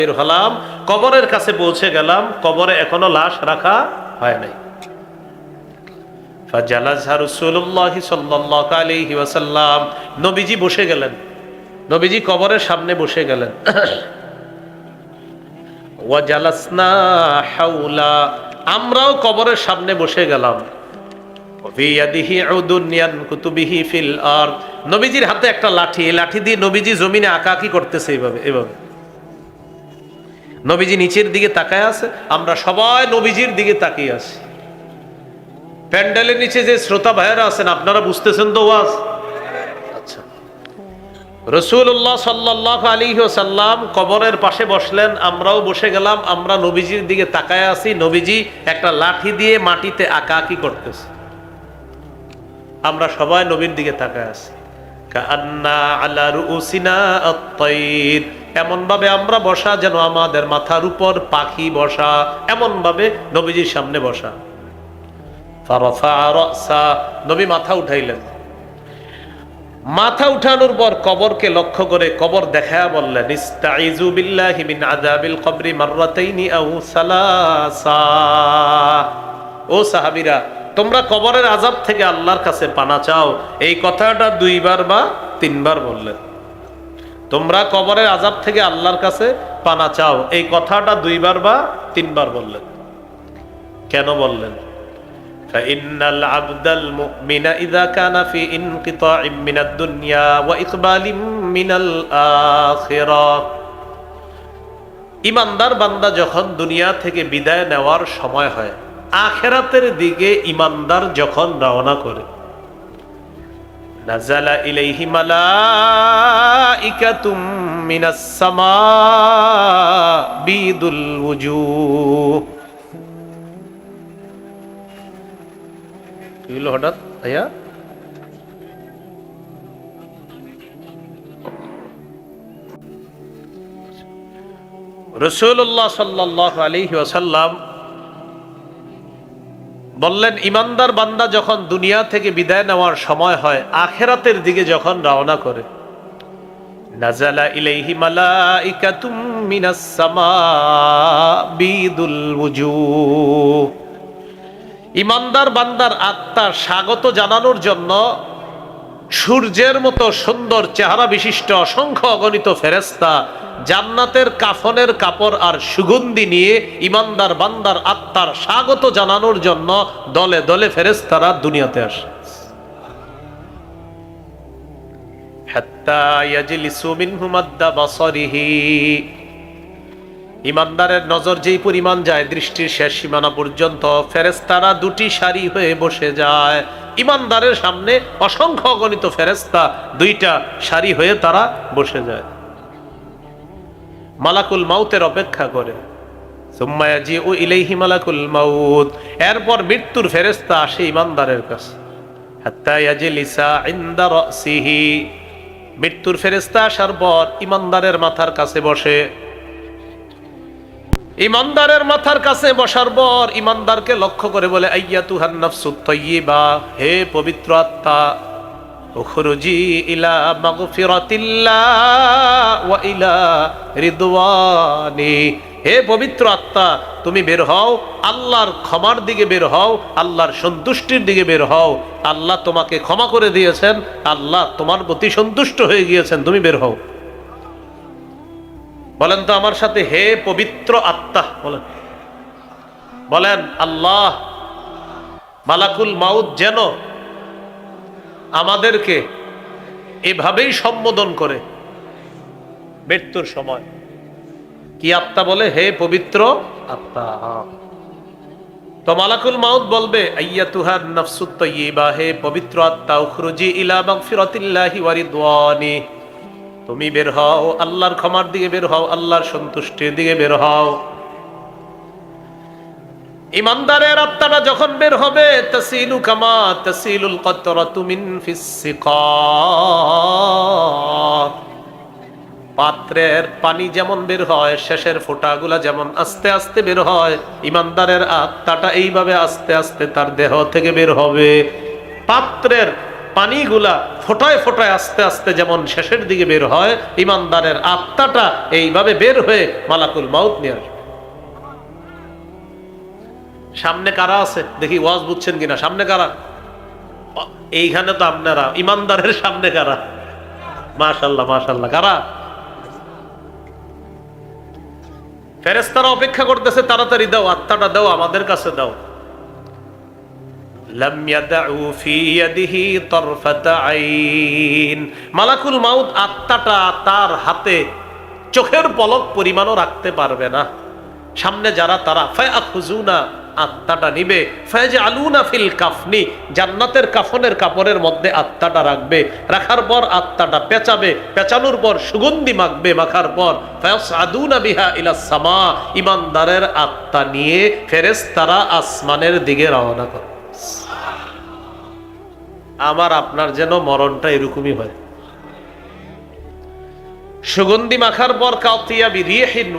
বের হলাম, কবরের কাছে পৌঁছে গেলাম, কবরে এখনো লাশ রাখা হয় নাই। ফাজালাসা রাসূলুল্লাহ সাল্লাল্লাহু আলাইহি ওয়াসাল্লাম, নবীজি বসে গেলেন, নবীজি কবরের সামনে বসে গেলেন। ওয়া জালাসনা হাওলা, আমরাও কবরের সামনে বসে গেলাম। ফি ইয়াদিহি উদুন ইয়ানকুতু বিহি ফিল আরদ, নবীজির হাতে একটা লাঠি, এই লাঠি দিয়ে নবীজি জমিনে আঁকাআঁকি করতেছে এইভাবে এইভাবে। নবীজি নিচের দিকে তাকায় আছে, আমরা সবাই নবীজির দিকে তাকিয়ে আছি। প্যান্ডেলের নিচে যে শ্রোতা ভাইয়েরা আছেন আপনারা বুঝতেছেন তো ওয়াজ? আচ্ছা, রাসূলুল্লাহ সাল্লাল্লাহু আলাইহি ওয়াসাল্লাম কবরের পাশে বসলেন, আমরাও বসে গেলাম, আমরা নবীজির দিকে তাকায় আছি। নবীজি একটা লাঠি দিয়ে মাটিতে আঁকাআঁকি করতেছে, আমরা সবাই নবীর দিকে তাকায় আছি। কাআন্না আলা রুউসিনা আত-তায়র, এমন ভাবে আমরা বসা যেন আমাদের মাথার উপর পাখি বসা, এমন ভাবে নবীজির সামনে বসা। ফারাফা রাসা, নবী মাথা উঠাইলেন, মাথা উঠানোর পর কবরকে লক্ষ্য করে কবর দেখায়া বললেন, ইস্তাইযু বিল্লাহি মিন আযাবিল কবরি মাররাতাইনি আও সালাসা। ও সাহাবীরা, তোমরা কবরের আযাব থেকে আল্লাহর কাছে পানা চাও। এই কথাটা 2 বার বা 3 বার বললেন। তোমরা কবরের আযাব থেকে আল্লাহর কাছে পানা চাও, এই কথাটা 2 বার বা 3 বার বললেন। কেন বললেন? ফাইন্নাল আবদাল মুমিনা ইযা কানা ফি ইনকিতাইম মিনাদ দুনিয়া ওয়া ইকবালিম মিনাল আখিরাহ, ইমানদার বান্দা যখন দুনিয়া থেকে বিদায় নেওয়ার সময় হয়, আখিরাতের দিকে ইমানদার যখন রওনা করে, নাযালা ইলাইহি মালাইকাতুম মিনাস সামা বিদুল ওয়ুজুহ। কি হলো হঠাৎ ভাইয়া? রাসূলুল্লাহ সাল্লাল্লাহু আলাইহি ওয়াসাল্লাম বললেন, ইমানদার বান্দা যখন দুনিয়া থেকে বিদায় নেওয়ার সময় হয়, আখিরাতের দিকে যখন রওনা করে, নাযালা ইলাইহি মালাইকাতুম মিনাস সামা বিদুল ওয়ুজুহ, ইমানদার বান্দার আত্মার স্বাগত জানানোর জন্য সূর্যের মতো সুন্দর চেহারা বিশিষ্ট অসংখ্য অগণিত ফেরেশতা জান্নাতের কাফনের কাপড় আর সুগন্ধি নিয়ে ইমানদার বান্দার আত্মার স্বাগত জানানোর জন্য দলে দলে ফেরেশতারা দুনিয়াতে আসে। হাত্তা ইয়াজলিসু মিনহু মাদ্দা বাসারিহি, ইমানদারের নজর যেই পরিমাণ যায় দৃষ্টির শেষ সীমানা পর্যন্ত, ফেরেশতারা 2টি সারি হয়ে বসে যায়। ইমানদারের সামনে অসংখ্য অগণিত ফেরেশতা 2টা সারি হয়ে তারা বসে যায়, মালাকুল মাউতের অপেক্ষা করে। সুম্মা ইয়াজিউ ইলাইহি মালাকুল মাউত, এরপর মৃত্যুর ফেরেশতা আসে ইমানদারের কাছে। হাত্তা ইয়াজলিসা ইনদা রাসিহি, মৃত্যুর ফেরেশতা আসার পর ইমানদারের মাথার কাছে বসে। ইমানদারের মাথার কাছে বসার পর ইমানদারকে লক্ষ্য করে বলে, আইয়াতুহান নাফসুত তাইয়্যিবা, হে পবিত্র আত্মা, উখরুজি ইলা মাগফিরাতিল্লাহ ওয়া ইলা রিদওয়ানি, হে পবিত্র আত্মা তুমি বের হও, আল্লাহর ক্ষমার দিকে বের হও, আল্লাহর সন্তুষ্টির দিকে বের হও। আল্লাহ তোমাকে ক্ষমা করে দিয়েছেন, আল্লাহ তোমার প্রতি সন্তুষ্ট হয়ে গিয়েছেন, তুমি বের হও। বলেন তো আমার সাথে, হে পবিত্র আত্মা, বলেন বলেন আল্লাহ। মালাকুল মাউত যেন আমাদেরকে এভাবেই সম্বোধন করে মৃত্যুর সময়। কি আত্মা বলে? হে পবিত্র আত্মা। তো মালাকুল মাউত বলবে, আইয়াতুহান নাফসুত তাইয়্যিবা, হে পবিত্র আত্মা, উখরুজি ইলা মাগফিরাতিল্লাহি ওয়া রিদওয়ানি, তুমি বের হও, আল্লাহর ক্ষমার দিকে বের হও, আল্লাহর সন্তুষ্টির দিকে বের হও। ইমানদারের আত্মাটা যখন বের হবে, তাসিলু কামা তাসিলুল কাতরাতু মিন ফিস সিকাত, পাত্রের পানি যেমন বের হয়, শেষের ফোঁটাগুলা যেমন আস্তে আস্তে বের হয়, ইমানদারের আত্মাটা এইভাবে আস্তে আস্তে তার দেহ থেকে বের হবে। পাত্রের পানিগুলা ফোটায় ফোটায় আস্তে আস্তে যেমন শেষের দিকে বের হয়, ইমানদারের আত্মাটা এইভাবে বের হয়ে মালাকুল মাউত নিয়ে আসবে। সামনে কারা আছে দেখি, ওয়াজ বুঝছেন কিনা? সামনে কারা? এইখানে তো আপনারা। ইমানদারের সামনে কারা? মাশাআল্লাহ মাশাআল্লাহ। কারা? ফেরেশতারা অপেক্ষা করতেছে, তাড়াতাড়ি দাও, আত্মাটা দাও, আমাদের কাছে দাও। লাম ইয়াদউ ফি ইয়াদিহি তারফাতা আইন। মালাকুল মাউত আত্মাটা তার হাতে চোখের পলক পরিমাণও রাখতে পারবে না। সামনে যারা তারা ফায়াখুজুনা, আত্মাটা নিবে, ফায়াজআলুনা ফিল কাফনি, জান্নাতের কাফনের কাপড়ের মধ্যে আত্মাটা রাখবে, রাখার পর আত্মাটা পেঁচাবে, পেঁচানোর পর সুগন্ধি মাখবে, মাখার পর ফায়াসআদুনা বিহা ইলাস সামা, ইমানদারের আত্মা নিয়ে ফেরেশতারা আসমানের দিকে রওনা করে। আমার আপনার যেন মরণটা এরকমই হয়। সুগন্ধি মাখার পর কাতিয়া বিরিহিন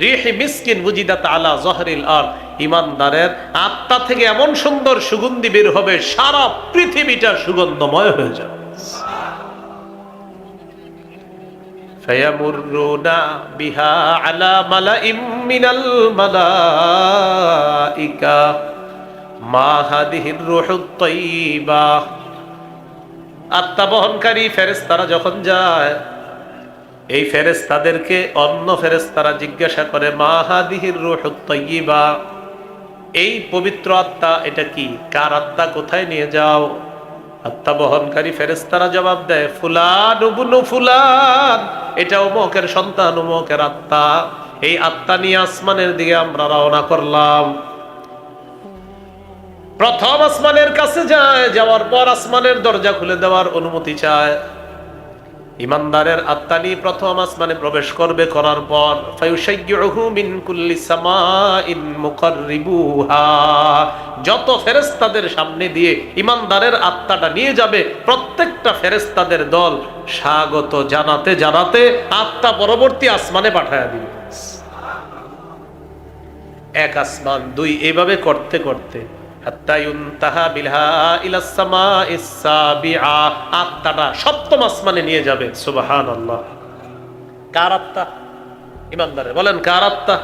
রিহি মিসকিন ওয়াজিদাত আলা যহরিল আরদ, ইমানদারের আত্মা থেকে এমন সুন্দর সুগন্ধি বের হবে, সারা পৃথিবীটা সুগন্ধময় হয়ে যাবে। ফায়ামুরুনা বিহা আলা মালাইম মিনাল মালাইকা মা হাদিহির রূহুত তাইয়্যিবা। আত্মা বহনকারী ফেরেশতারা যখন যায়, এই ফেরেশতাদেরকে অন্য ফেরেশতারা জিজ্ঞাসা করে, মা হাদিহির রূহুত তাইয়্যিবা, এই পবিত্র আত্মা এটা কি? কার আত্মা? কোথায় নিয়ে যাও? আত্মা বহনকারী ফেরেশতারা জবাব দেয়, ফুলান ইবনু ফুলান, এটা অমুকের সন্তান, অমুকের আত্মা। এই আত্মা নিয়ে আসমানের দিকে আমরা রওনা করলাম। প্রথম আসমানের কাছে যায়, যাওয়ার পর আসমানের দরজা খুলে দেওয়ার অনুমতি চায়। ইমানদারের আত্মা নিয়ে প্রথম আসমানে প্রবেশ করবে, করার পর ফায়ুশাইয়ুহু মিন কুল্লি সামাইন মুকাররিবুহা, যত ফেরেশতাদের সামনে দিয়ে ইমানদারের আত্মাটা নিয়ে যাবে, প্রত্যেকটা ফেরেশতাদের দল স্বাগত জানাতে জানাতে আত্মা পরবর্তী আসমানে পাঠায়া দিবে। এক আসমান, দুই, এইভাবে করতে করতে হাত্তা ইউনতাহা বিলহা ইলাস সামাইস সাবিআ, আত্মাটা সপ্তম আসমানে নিয়ে যাবে। সুবহানাল্লাহ। কার আত্মা? ইমানদারের। বলেন কার আত্মা?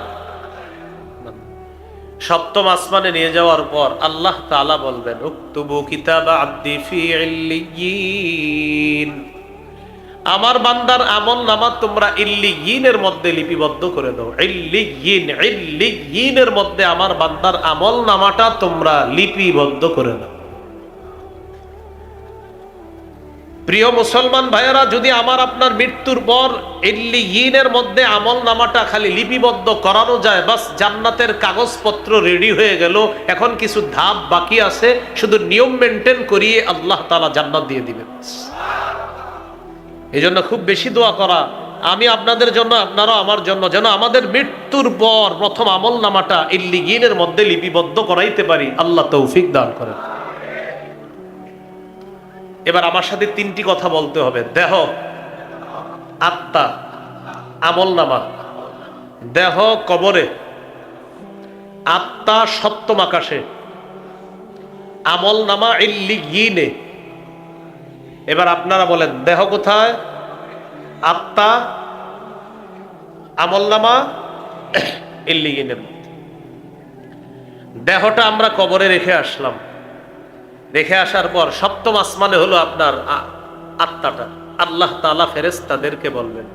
সপ্তম আসমানে নিয়ে যাওয়ার পর আল্লাহ তাআলা বলবেন, উকতুবু কিতাবা আবদি ফি ইল্লিয়িন, আমার বান্দার আমল নামা তোমরা ইল্লিয়িনের মধ্যে লিপিবদ্ধ করে দাও। ইল্লিয়িনের মধ্যে আমার বান্দার আমল নামাটা তোমরা লিপিবদ্ধ করে দাও। প্রিয় মুসলমান ভাইয়েরা, যদি আমার আপনার মৃত্যুর পর ইল্লিয়িনের মধ্যে আমল নামাটা খালি লিপিবদ্ধ করানো যায়, বাস জান্নাতের কাগজপত্র রেডি হয়ে গেল। এখন কিছু ধাপ বাকি আছে, শুধু নিয়ম মেনটেন করিয়ে আল্লাহ তাআলা জান্নাত দিয়ে দিবেন। এই জন্য খুব বেশি দোয়া করা, আমি আপনাদের জন্য, আপনারাও আমার জন্য, যেন আমাদের মৃত্যুর পর প্রথম আমল নামাটা ইল্লিয়িনের মধ্যে লিপিবদ্ধ করাইতে পারি। আল্লাহ তৌফিক দান করেন। এবার আমার সাথে তিনটি কথা বলতে হবে। দেহ, আত্মা, আমল নামা। দেহ কবরে, আত্মা সপ্তম আকাশে, আমল নামা ইল্লিয়িনে। এবার আপনারা বলেন, দেহ কোথায়? আত্মা, আমলনামা ইল্লিয়িনের মধ্যে। দেহটা আমরা কবরে রেখে আসলাম, রেখে আসার পর সপ্তম আসমানে হলো আপনার আত্মাটা। আল্লাহ তাআলা ফেরেশতাদেরকে বলবেন,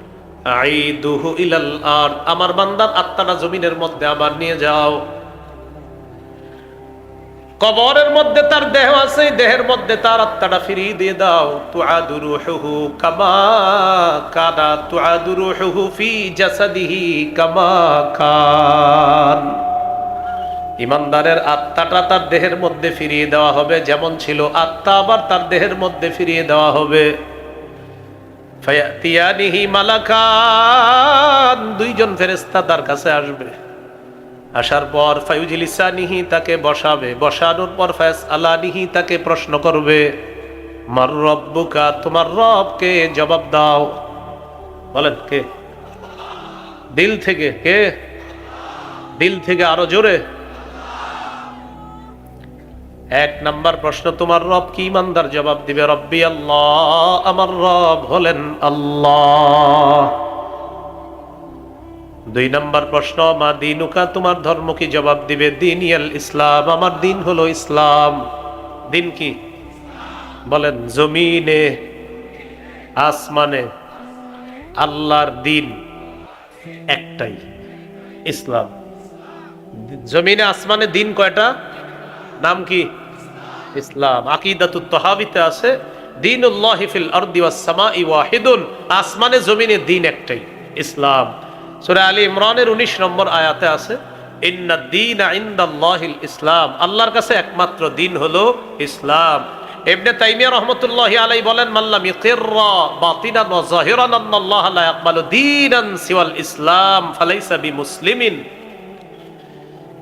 আইদুহু ইলাল আরদ, আমার বান্দার আত্মাটা জমিনের মধ্যে আবার নিয়ে যাও। কবরের মধ্যে তার দেহ আছে, দেহের মধ্যে তার আত্মাটা ফিরিয়ে দিয়ে দাও। তুআদু রূহুহু কামা কানা তুআদু রূহুহু ফি জাসাদিহি কামা কান, ইমানদারের আত্মাটা তার দেহের মধ্যে ফিরিয়ে দেওয়া হবে, যেমন ছিল আত্মা আবার তার দেহের মধ্যে ফিরিয়ে দেওয়া হবে। ফায়াতিয়ানিহি মালাকান, দুইজন ফেরেশতা তার কাছে আসবে। আসার পর ফায়ুজলিসানিহি, তাকে বসাবে। বসানোর পর ফায়াসআলানিহি, তাকে প্রশ্ন করবে, মার রব্বুকা, তোমার রব কে? জবাব দাও। বলেন কে? দিল থেকে। কে? দিল থেকে, আরো জোরে। এক নাম্বার প্রশ্ন, তোমার রব কি? ইমানদার জবাব দিবে রব্বি আল্লাহ, আমার রব হলেন আল্লাহ। দুই নাম্বার প্রশ্ন, মা দিনুকা, তোমার ধর্ম কি? জবাব দিবে দীনিয়াল ইসলাম, আমার দিন হলো ইসলাম। দিন কি? বলেন। জমিনে আসমানে আল্লাহর দিন একটাই, ইসলাম। জমিনে আসমানে দিন কয়টা? নাম কি? ইসলাম। আকীদাতুত তাহাবীতে আছে দীনুল্লাহি ফিল আরদি ওয়াস সামাই ওয়াহিদুন, আসমানে জমিনে দিন একটাই, ইসলাম। সূরা আলী ইমরানের 19 নম্বর আয়াতে আছে ইন্নাদ দীনা ইনদাল্লাহিল ইসলাম, আল্লাহর কাছে একমাত্র দিন হলো ইসলাম। ইবনে তাইমিয়া রাহমাতুল্লাহি আলাইহি বলেন মাল্লাম ইয়াকিররা বাতিনান ওয়া যাহিরান আন্নাল্লাহা লা ইয়াকবালু দীনান সিওয়াল ইসলাম ফালাইসা বিমুসলিমিন।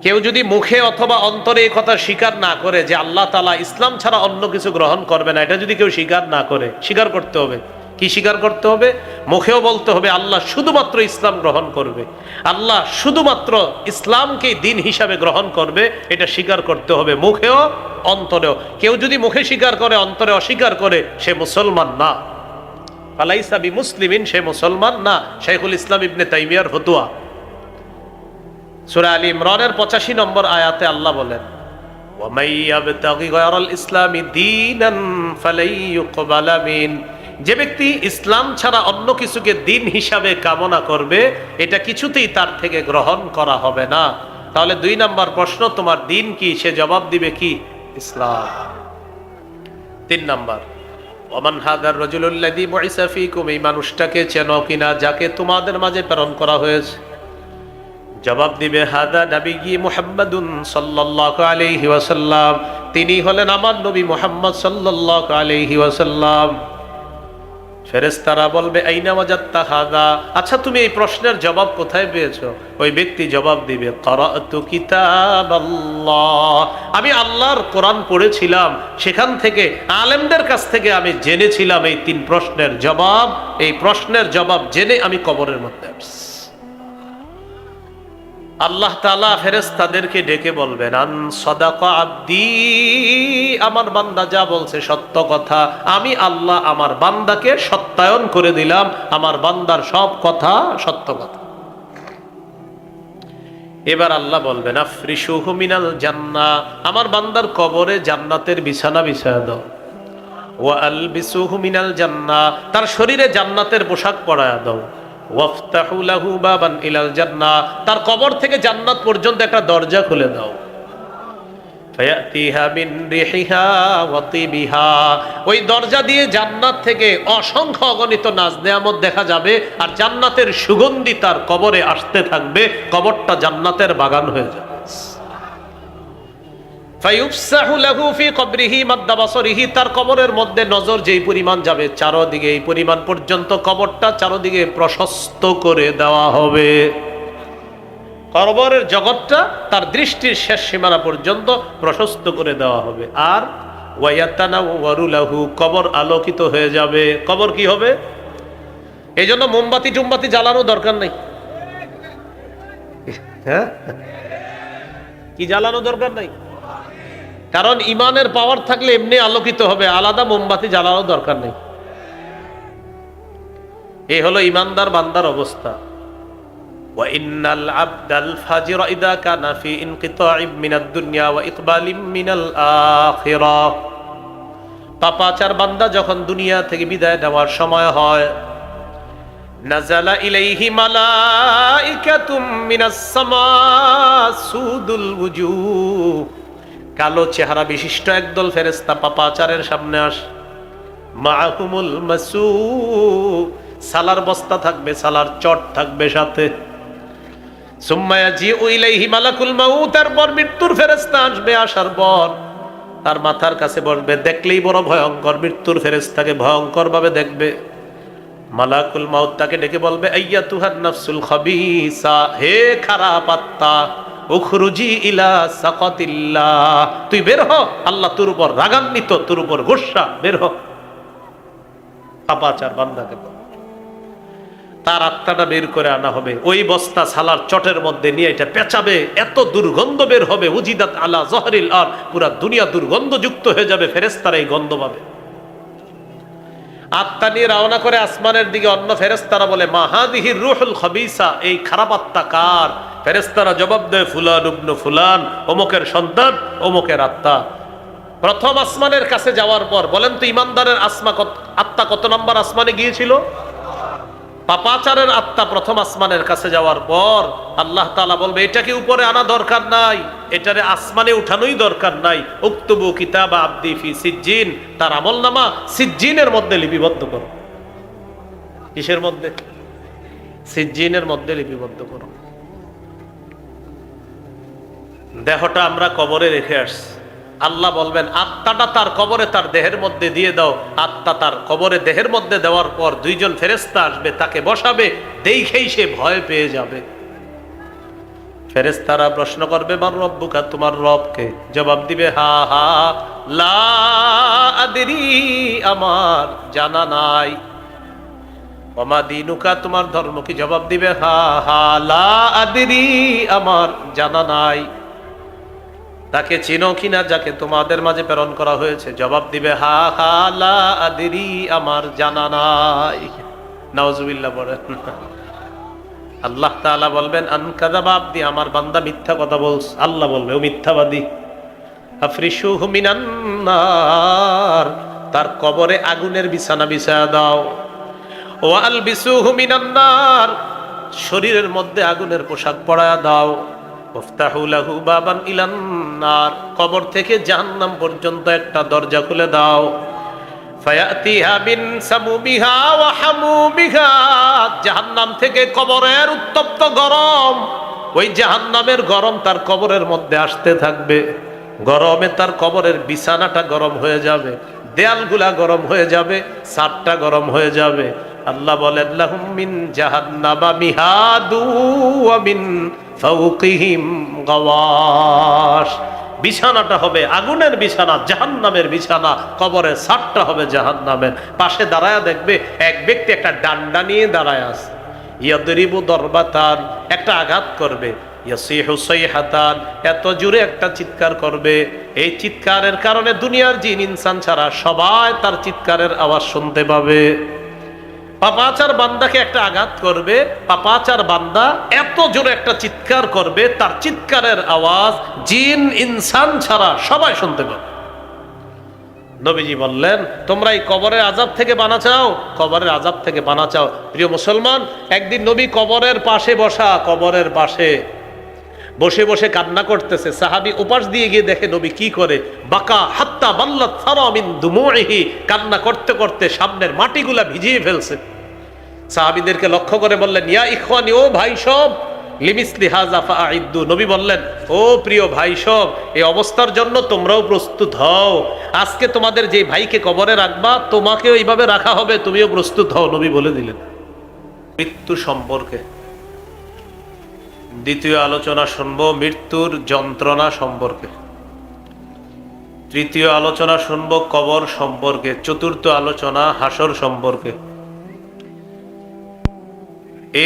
কেউ যদি মুখে অথবা অন্তরে এই কথা স্বীকার না করে যে আল্লাহ তাআলা ইসলাম ছাড়া অন্য কিছু গ্রহণ করবে না, এটা যদি কেউ স্বীকার না করে, স্বীকার করতে হবে। কি স্বীকার করতে হবে? মুখেও বলতে হবে আল্লাহ শুধুমাত্র ইসলাম গ্রহণ করবে, আল্লাহ শুধুমাত্র ইসলামকে দিন হিসাবে গ্রহণ করবে, এটা স্বীকার করতে হবে মুখেও অন্তরেও। কেউ যদি মুখে স্বীকার করে অন্তরে অস্বীকার করে, সে মুসলমান না। ফালাইসা বিমুসলিমিন, সে মুসলমান না। শাইখুল ইসলাম ইবনে তাইমিয়ার ফতোয়া। সূরা আলী ইমরানের 85 নম্বর আয়াতে আল্লাহ বলেন ওয়া মাইয়াবতাগি গায়রাল ইসলামি দীনান ফালাই ইউকবালা মিন, যে ব্যক্তি ইসলাম ছাড়া অন্য কিছুকে দিন হিসাবে কামনা করবে, এটা কিছুতেই তার থেকে গ্রহণ করা হবে না। তাহলে 2 নাম্বার প্রশ্ন, তোমার দিন কি? সে জবাব দিবে কি? ইসলাম। 3 নাম্বার, ওমান হাদার রাজুলুল্লাযী বুইসা ফীকুম, এই মানুষটাকে চেনো কিনা যাকে তোমাদের মাঝে প্রেরণ করা হয়েছে? জবাব দিবে হাদা নবী মুহাম্মাদুন সাল্লাল্লাহু আলাইহি ওয়াসাল্লাম, তিনি হলেন আমার নবী মুহাম্মদ সাল্লাল্লাহু আলাইহি ওয়াসাল্লাম। ফেরেশতারা বলবে আইনা ওয়াজাদতা হাদা, আচ্ছা তুমি এই প্রশ্নের জবাব কোথায় পেয়েছো? ওই ব্যক্তি জবাব দিবে ক্বরাতু কিতাবাল্লাহ, আমি আল্লাহর কোরআন পড়েছিলাম, সেখান থেকে আলেমদের কাছ থেকে আমি জেনেছিলাম এই 3 প্রশ্নের জবাব। এই প্রশ্নের জবাব জেনে আমি কবরের মধ্যে আসছি। আল্লাহ তাআলা ফেরেশতাদেরকে ডেকে বলবেন আন সাদাকা আব্দি, আমার বান্দা যা বলছে সত্য কথা, আমি আল্লাহ আমার বান্দাকে সত্যায়ন করে দিলাম, আমার বান্দার সব কথা সত্য কথা। এবার আল্লাহ বলবেন আফরিশুহু মিনাল জান্নাহ, আমার বান্দার কবরে জান্নাতের বিছানা বিছায়া দাও। ওয়া আলবিসুহু মিনাল জান্নাহ, তার শরীরে জান্নাতের পোশাক পরায়া দাও। ওয়াফতাহু লাহু বাবান ইলাল জান্নাহ, তার কবর থেকে জান্নাত পর্যন্ত একটা দরজা খুলে দাও। ফায়াতিহা মিন রিহিহা ওয়া তিবিহা, ওই দরজা দিয়ে জান্নাত থেকে অসংখ্য অগণিত নাজ নেয়ামত দেখা যাবে, আর জান্নাতের সুগন্ধি তার কবরে আসতে থাকবে, কবরটা জান্নাতের বাগান হয়ে যাবে। ফায়ুফসাহু লাহু ফি কবরিহি মাদ্দা বাসরিহি, তার কবরের মধ্যে নজর যেই পরিমাণ যাবে চারদিকে, এই পরিমাণ পর্যন্ত কবরটা চারদিকে প্রশস্ত করে দেওয়া হবে। কবরের জগৎটা তার দৃষ্টির শেষ সীমানা পর্যন্ত প্রশস্ত করে দেওয়া হবে। আর ওয়ায়াতানাওয়ারু লাহু, কবর আলোকিত হয়ে যাবে। কবর কি হবে? এই জন্য মোমবাতি টুমবাতি জ্বালানোর দরকার নেই। হ্যাঁ, কি জ্বালানো দরকার নাই? কারণ ইমানের পাওয়ার থাকলে এমনি আলোকিত হবে, আলাদা মোমবাতি জ্বালানোর দরকার নেই। এই হলো ইমানদার বান্দার অবস্থা। ওয়া ইন্নাল আবদাল ফাজিরা ইদা কানা ফি ইনকিতাইম মিনাদ দুনিয়া ওয়া ইকবালিম মিনাল আখিরাহ, পাপাচার বান্দা যখন দুনিয়া থেকে বিদায় নেওয়ার সময় হয়, নাজালা ইলাইহি মালাইকাতুম মিনাস সামা সুদুল ওয়ুজুহ, কালো চেহারা বিশিষ্ট একদল ফেরেশতা পাপাচারের সামনে আসে। মাআহুমুল মাসু, সালার বস্তা থাকবে, সালার চট থাকবে সাথে। সুম্মা ইয়াজিউ ইলাইহি মালাকুল মাউত, তারপর মৃত্যুর ফেরেশতা আসবে। আসার পর তার মাথার কাছে বসবে, দেখলেই বড় ভয়ঙ্কর, মৃত্যুর ফেরেশতাকে ভয়ঙ্কর ভাবে দেখবে। মালাকুল মাউত তাকে ডেকে বলবে আইয়াতুহান নাফসুল খাবিসা, হে খারাপ আত্মা, উখরুজি ইলা সাকাতিল্লাহ, তুই বের হ, আল্লাহ তোর উপর রাগান্বিত, তোর উপর গোসা, বের হ। পাপাচার বান্দাকে তার আত্মাটা বের করে আনা হবে, ওই বস্তা সালার চটের মধ্যে নিয়ে এটা পেঁচাবে, এত দুর্গন্ধ বের হবে, উজিদাত আলা জহরিল আর, পুরা দুনিয়া দুর্গন্ধযুক্ত হয়ে যাবে, ফেরেশতারা এই গন্ধ পাবে। আত্মা নিয়ে রওনা করে আসমানের দিকে, অন্য ফেরেশতারা বলে মা হাদিহির রূহুল খবিসা, এই খারাপ আত্মা কার? ফেরেশতারা জবাব দেয় ফুলান ইবনু ফুলান, অমুকের সন্তান, অমুকের আত্মা। প্রথম আসমানের কাছে যাওয়ার পর বলেন তো ইমানদারের আত্মা কত নম্বর আসমানে গিয়েছিল? পাপাচারের আত্মা প্রথম আসমানের কাছে যাওয়ার পর আল্লাহ তাআলা বলবে এটাকে উপরে আনা দরকার নাই, এটারে আসমানে উঠানোই দরকার নাই, উক্তুবু কিতাবা আবদি ফি সিজ্জিন, তার আমলনামা সিজ্জিনের মধ্যে লিপিবদ্ধ করো। কিসের মধ্যে? সিজ্জিনের মধ্যে লিপিবদ্ধ করো। দেহটা আমরা কবরে রেখে আসছি, আল্লাহ বলবেন আত্মাটা তার কবরে তার দেহের মধ্যে দিয়ে দাও। আত্মা তার কবরে দেহের মধ্যে দেওয়ার পর দুইজন ফেরেশতা আসবে, তাকে বসাবে, দেখেই সে ভয় পেয়ে যাবে। ফেরেশতারা প্রশ্ন করবে মান রব্বুকা, তোমার রবকে? জবাব দিবে হা হা লা আদরি, আমার জানা নাই। ওমা দিনুকা, তোমার ধর্ম কি? জবাব দিবে হা হা লা আদরি, আমার জানা নাই। তাকে চিনো কিনা যাকে তোমাদের মাঝে প্রেরণ করা হয়েছে? জবাব দিবে হা হা লা আদরি, আমার জানা নাই। নাউজুবিল্লাহ বলেন। আল্লাহ তাআলা বলবেন আনকাযাবা আবদি, আমার বান্দা মিথ্যা কথা বলছে। আল্লাহ বলবে ও মিথ্যাবাদী। আফরিশুহু মিনান নার, তার কবরে আগুনের বিছানা বিছায়া দাও। ওয়া আলবিসুহু মিনান নার, শরীরের মধ্যে আগুনের পোশাক পরায়া দাও। ওয়াফতাহু লাহু বাবান ইলান নার, কবর থেকে জাহান্নাম পর্যন্ত একটা দরজা খুলে দাও। ফায়াতিহা মিন সামুমিহা ওয়া হামুমিহা, জাহান্নাম থেকে কবরের উত্তপ্ত গরম, ওই জাহান্নামের গরম তার কবরের মধ্যে আসতে থাকবে। গরমে তার কবরের বিছানাটা গরম হয়ে যাবে, দেয়ালগুলা গরম হয়ে যাবে, ছাদটা গরম হয়ে যাবে। আল্লাহ বলেন লাহুম মিন জাহান্নামা মিহাদু ওয়া মিন ফাওকিহিম গাওয়াশ, বিছানাটা হবে আগুনের বিছানা, জাহান্নামের বিছানা, কবরের ছাদটা হবে জাহান্নামের। পাশে দাঁড়ায়া দেখবে এক ব্যক্তি একটা ডান্ডা নিয়ে দাঁড়ায় আছে। ইয়াদরিবু দরবাতান, একটা আঘাত করবে। ইয়াসিহু সাইহাতান, এত জোরে একটা চিৎকার করবে, এই চিৎকারের কারণে দুনিয়ার জিন ইনসান ছাড়া সবাই তার চিৎকারের আওয়াজ শুনতে পাবে। পাপাচার বান্দাকে একটা আঘাত করবে, পাপাচার বান্দা এত জোরে একটা চিৎকার করবে, তার চিৎকারের আওয়াজ জিন ইনসান ছাড়া সবাই শুনতে পাবে। নবীজি বললেন তোমরা এই কবরের আযাব থেকে বানা চাও, কবরের আযাব থেকে বানা চাও। প্রিয় মুসলমান, একদিন নবী কবরের পাশে বসা, কবরের পাশে বসে বসে কান্না করতেছে। সাহাবী উপাস দিয়ে গিয়ে দেখে নবী কি করে, বাকা হাত্তা বাল্লাত সারা মিন দুমুইহি, কান্না করতে করতে সামনের মাটিগুলা ভিজিয়ে ফেলছে। সাহাবীদেরকে লক্ষ্য করে বললেন ইয়া ইখওয়ানি, ও ভাই সব, লিমিসলি হাযা ফাআইদ্দু, নবী বললেন ও প্রিয় ভাই সব, এই অবস্থার জন্য তোমরাও প্রস্তুত হও। আজকে তোমাদের যে ভাইকে কবরে রাখবা, তোমাকেও এইভাবে রাখা হবে, তুমিও প্রস্তুত হও, নবী বলে দিলেন। মৃত্যু সম্পর্কে দ্বিতীয় আলোচনা শুনবো মৃত্যুর যন্ত্রণা সম্পর্কে, তৃতীয় আলোচনা শুনবো কবর সম্পর্কে, চতুর্থ আলোচনা হাসর সম্পর্কে।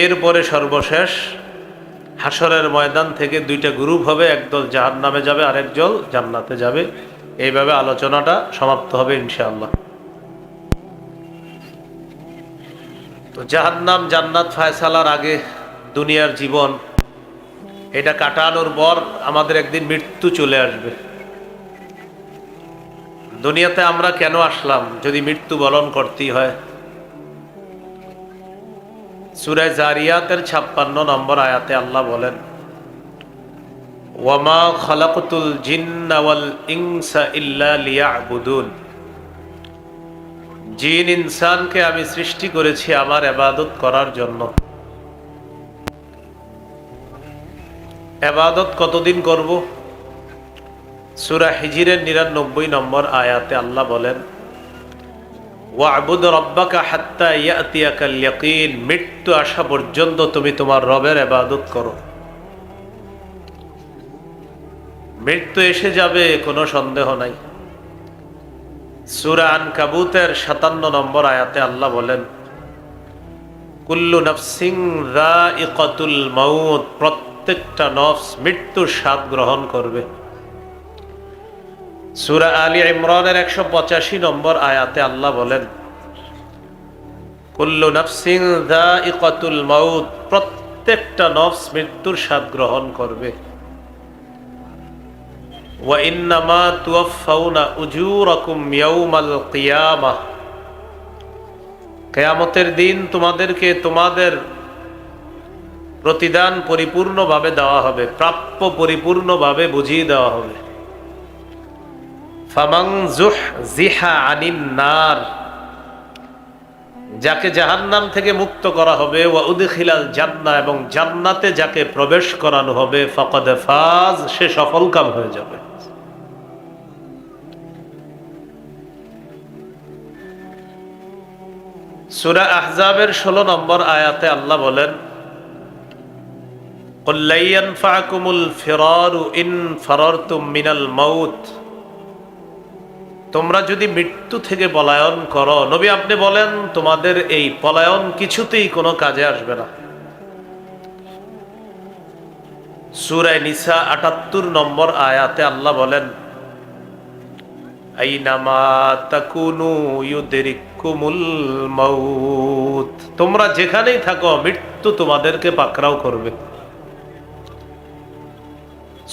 এরপরে সর্বশেষ হাসরের ময়দান থেকে দুইটা গ্রুপ হবে, একদল জাহান্নামে যাবে, আরেকদল জান্নাতে যাবে। এইভাবে আলোচনাটা সমাপ্ত হবে ইনশাআল্লাহ। তো জাহান্নাম জান্নাত ফায়সালার আগে দুনিয়ার জীবন এটা কাটানোর পর আমাদের একদিন মৃত্যু চলে আসবে। দুনিয়াতে আমরা কেন আসলাম যদি মৃত্যু বরণ করতেই হয়? সূরা জারিয়াতের 56 নম্বর আয়াতে আল্লাহ বলেন ওয়ামা খালাকতুল জিন্না ওয়াল ইনসা ইল্লা লিয়াবুদুন, জিন ইনসানকে আমি সৃষ্টি করেছি আমার ইবাদত করার জন্য। ইবাদত কতদিন করব? সূরা হিজরের 99 নম্বর আয়াতে আল্লাহ বলেন ওয়া'বুদ রাব্বাকা হাত্তা ইয়াতিয়াকাল ইয়াকিন, মৃত্যু আসা পর্যন্ত তুমি তোমার রবের ইবাদত করো। মৃত্যু এসে যাবে, কোনো সন্দেহ নাই। সূরা আনকাবুতের 57 নম্বর আয়াতে আল্লাহ বলেন কুল্লু নাফসিন যায়িকাতুল মাউত, প্রত্যেকটা নফস মৃত্যুর স্বাদ গ্রহণ করবে। সূরা আলী ইমরানের 185 নম্বর আয়াতে আল্লাহ বলেন, কুল্লু নাফসিন যায়িকাতুল মাউত, প্রত্যেকটা নফস মৃত্যুর স্বাদ গ্রহণ করবে। ওয়া ইন্নামা তুওয়াফাউনা উজুরাকুম ইয়াউমাল কিয়ামাহ, কিয়ামতের দিন তোমাদেরকে তোমাদের প্রতিদান পরিপূর্ণভাবে দেওয়া হবে, প্রাপ্য পরিপূর্ণভাবে বুঝিয়ে দেওয়া হবে। ফামান যুহজিহা আনিন নার, যাকে জাহান্নাম থেকে মুক্ত করা হবে, ওয়া উদখিলাল জান্নাহ, এবং জান্নাতে যাকে প্রবেশ করানো হবে, ফাকাদ ফাজ, সে সফলকাম হয়ে যাবে। সূরা আহজাবের 16 নম্বর আয়াতে আল্লাহ বলেন, কুল লা ইয়ানফাকুমুল ফিরারু ইন ফারারতুম মিনাল মাউত, তোমরা যদি মৃত্যু থেকে পলায়ন করো, নবী আপনি বলেন তোমাদের এই পলায়ন কিছুতেই কোনো কাজে আসবে না। সূরা নিসা 78 নম্বর আয়াতে আল্লাহ বলেন, আইনামা তাকুনু ইউদরিকুমুল মাউত, তোমরা যেখানেই থাকো মৃত্যু তোমাদেরকে পাকড়াও করবে।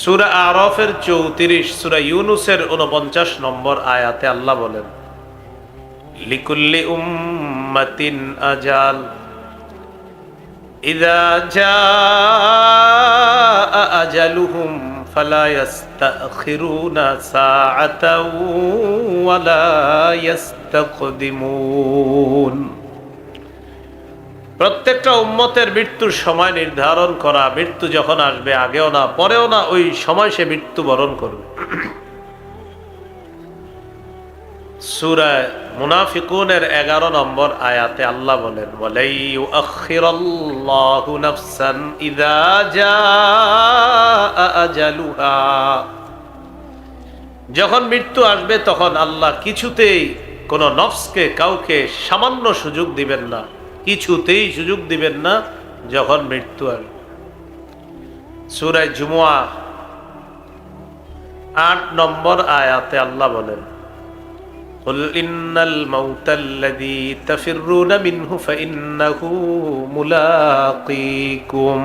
সূরা আরাফের 34, সূরা ইউনূসের 49 নম্বর আয়াতে আল্লাহ বলেন, লিকুল্লি উম্মাতিন আজাল ইযা জাআ আজালুহুম ফালা ইস্তাখিরুনা সাআতাও ওয়ালা ইস্তাকদিমুন, প্রত্যেকটা উম্মতের মৃত্যুর সময় নির্ধারণ করা, মৃত্যু যখন আসবে আগেও না পরেও না, ওই সময় সে মৃত্যুবরণ করবে। সূরা মুনাফিকুনের 11 নম্বর আয়াতে আল্লাহ বলেন, ওয়ালাই ইউআখিরাল্লাহু নাফসান ইযা জাআ আজালুহা, যখন মৃত্যু আসবে তখন আল্লাহ কিছুতেই কোনো নফসকে, কাউকে সামান্য সুযোগ দিবেন না, কিছুতেই সুযোগ দিবেন না যখন মৃত্যু আসবে। সূরা জুমুয়া 8 নম্বর আয়াতে আল্লাহ বলেন, কুল ইন্নাল মাউতাল্লাযী তাফিররুনা মিনহু ফাইন্নাহু মুলাকীকুম,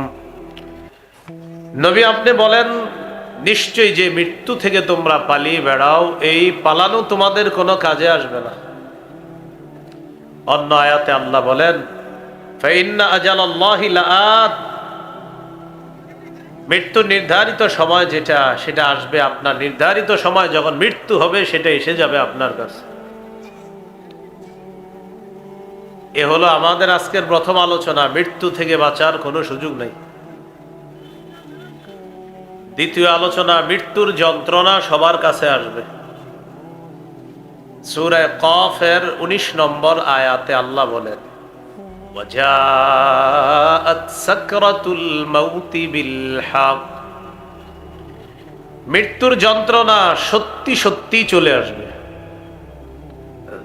নবী আপনি বলেন নিশ্চয়ই যে মৃত্যু থেকে তোমরা পালিয়ে বেড়াও, এই পালানো তোমাদের কোনো কাজে আসবে না। অন্য আয়াতে আল্লাহ বলেন, ফাইন্না আজালাল্লাহি লাআত, মৃত্যু নির্ধারিত সময় যেটা, সেটা আসবে। আপনার নির্ধারিত সময় যখন মৃত্যু হবে সেটা এসে যাবে আপনার কাছে। এ হলো আমাদের আজকের প্রথম আলোচনা, মৃত্যু থেকে বাঁচার কোনো সুযোগ নেই। দ্বিতীয় আলোচনা, মৃত্যুর যন্ত্রণা সবার কাছে আসবে। সূরা কফের 19 নম্বর আয়াতে আল্লাহ বলেন, ওয়াজাআত সাকরাতুল মাউতি বিল হক, মৃত্যুর যন্ত্রণা সত্যি সত্যি চলে আসবে।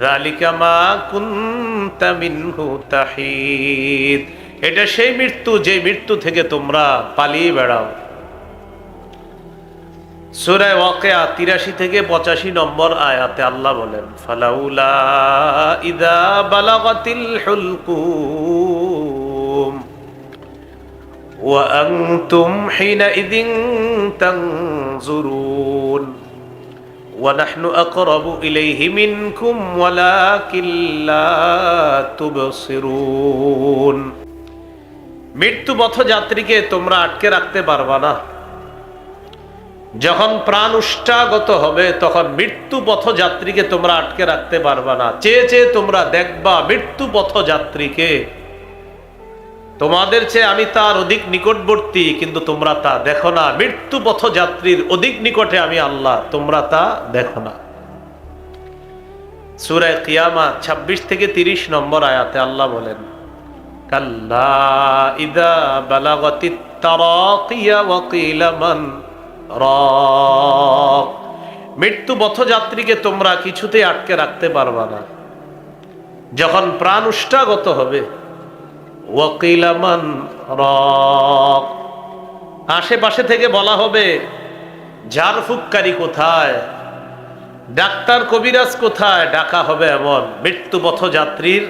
যালিকা মা কুনতা মিনহু তাহিদ, এটা সেই মৃত্যু যে মৃত্যু থেকে তোমরা পালিয়ে বেড়াও। সূরা ওয়াকিয়া 83 থেকে 85 নম্বর আয়াতে আল্লাহ বলেন, ফালাউলা ইযা বালাগাতিল হুলকুম ওয়া আনতুম হিনাইযিন তানজুরুন ওয়া নাহনু আকরাবু ইলাইহি মিনকুম ওয়ালাকিন লা তুবসিরুন, মৃত্যু পথযাত্রীকে তোমরা আটকে রাখতে পারবা না। যখন প্রাণ উষ্ঠাগত হবে তখন মৃত্যু পথযাত্রীকে তোমরা আটকে রাখতে পারবা না। চেয়ে চেয়ে তোমরা দেখবা মৃত্যু পথযাত্রীকে, তোমাদের চেয়ে আমি তার অধিক নিকটবর্তী, কিন্তু তোমরা তা দেখো না। মৃত্যু পথযাত্রীর অধিক নিকটে আমি আল্লাহ, তোমরা তা দেখো না। সূরা কিয়ামত 26 থেকে 30 নম্বর আয়াতে আল্লাহ বলেন, কাল্লা ইযা বালাগাতিত তারাকিয়া ওয়া কিলা মান রাক, মৃত্যু পথযাত্রীকে তোমরা কিছুতেই আটকে রাখতে পারবা না। যখন প্রাণ উষ্ঠাগত হবে, ওয়াকিলা মান রাক। আশেপাশে থেকে বলা হবে ঝাড়ফুঁককারী কোথায়, ডাক্তার কবিরাজ কোথায়। ডাকা হবে এমন মৃত্যুপথ যাত্রীর,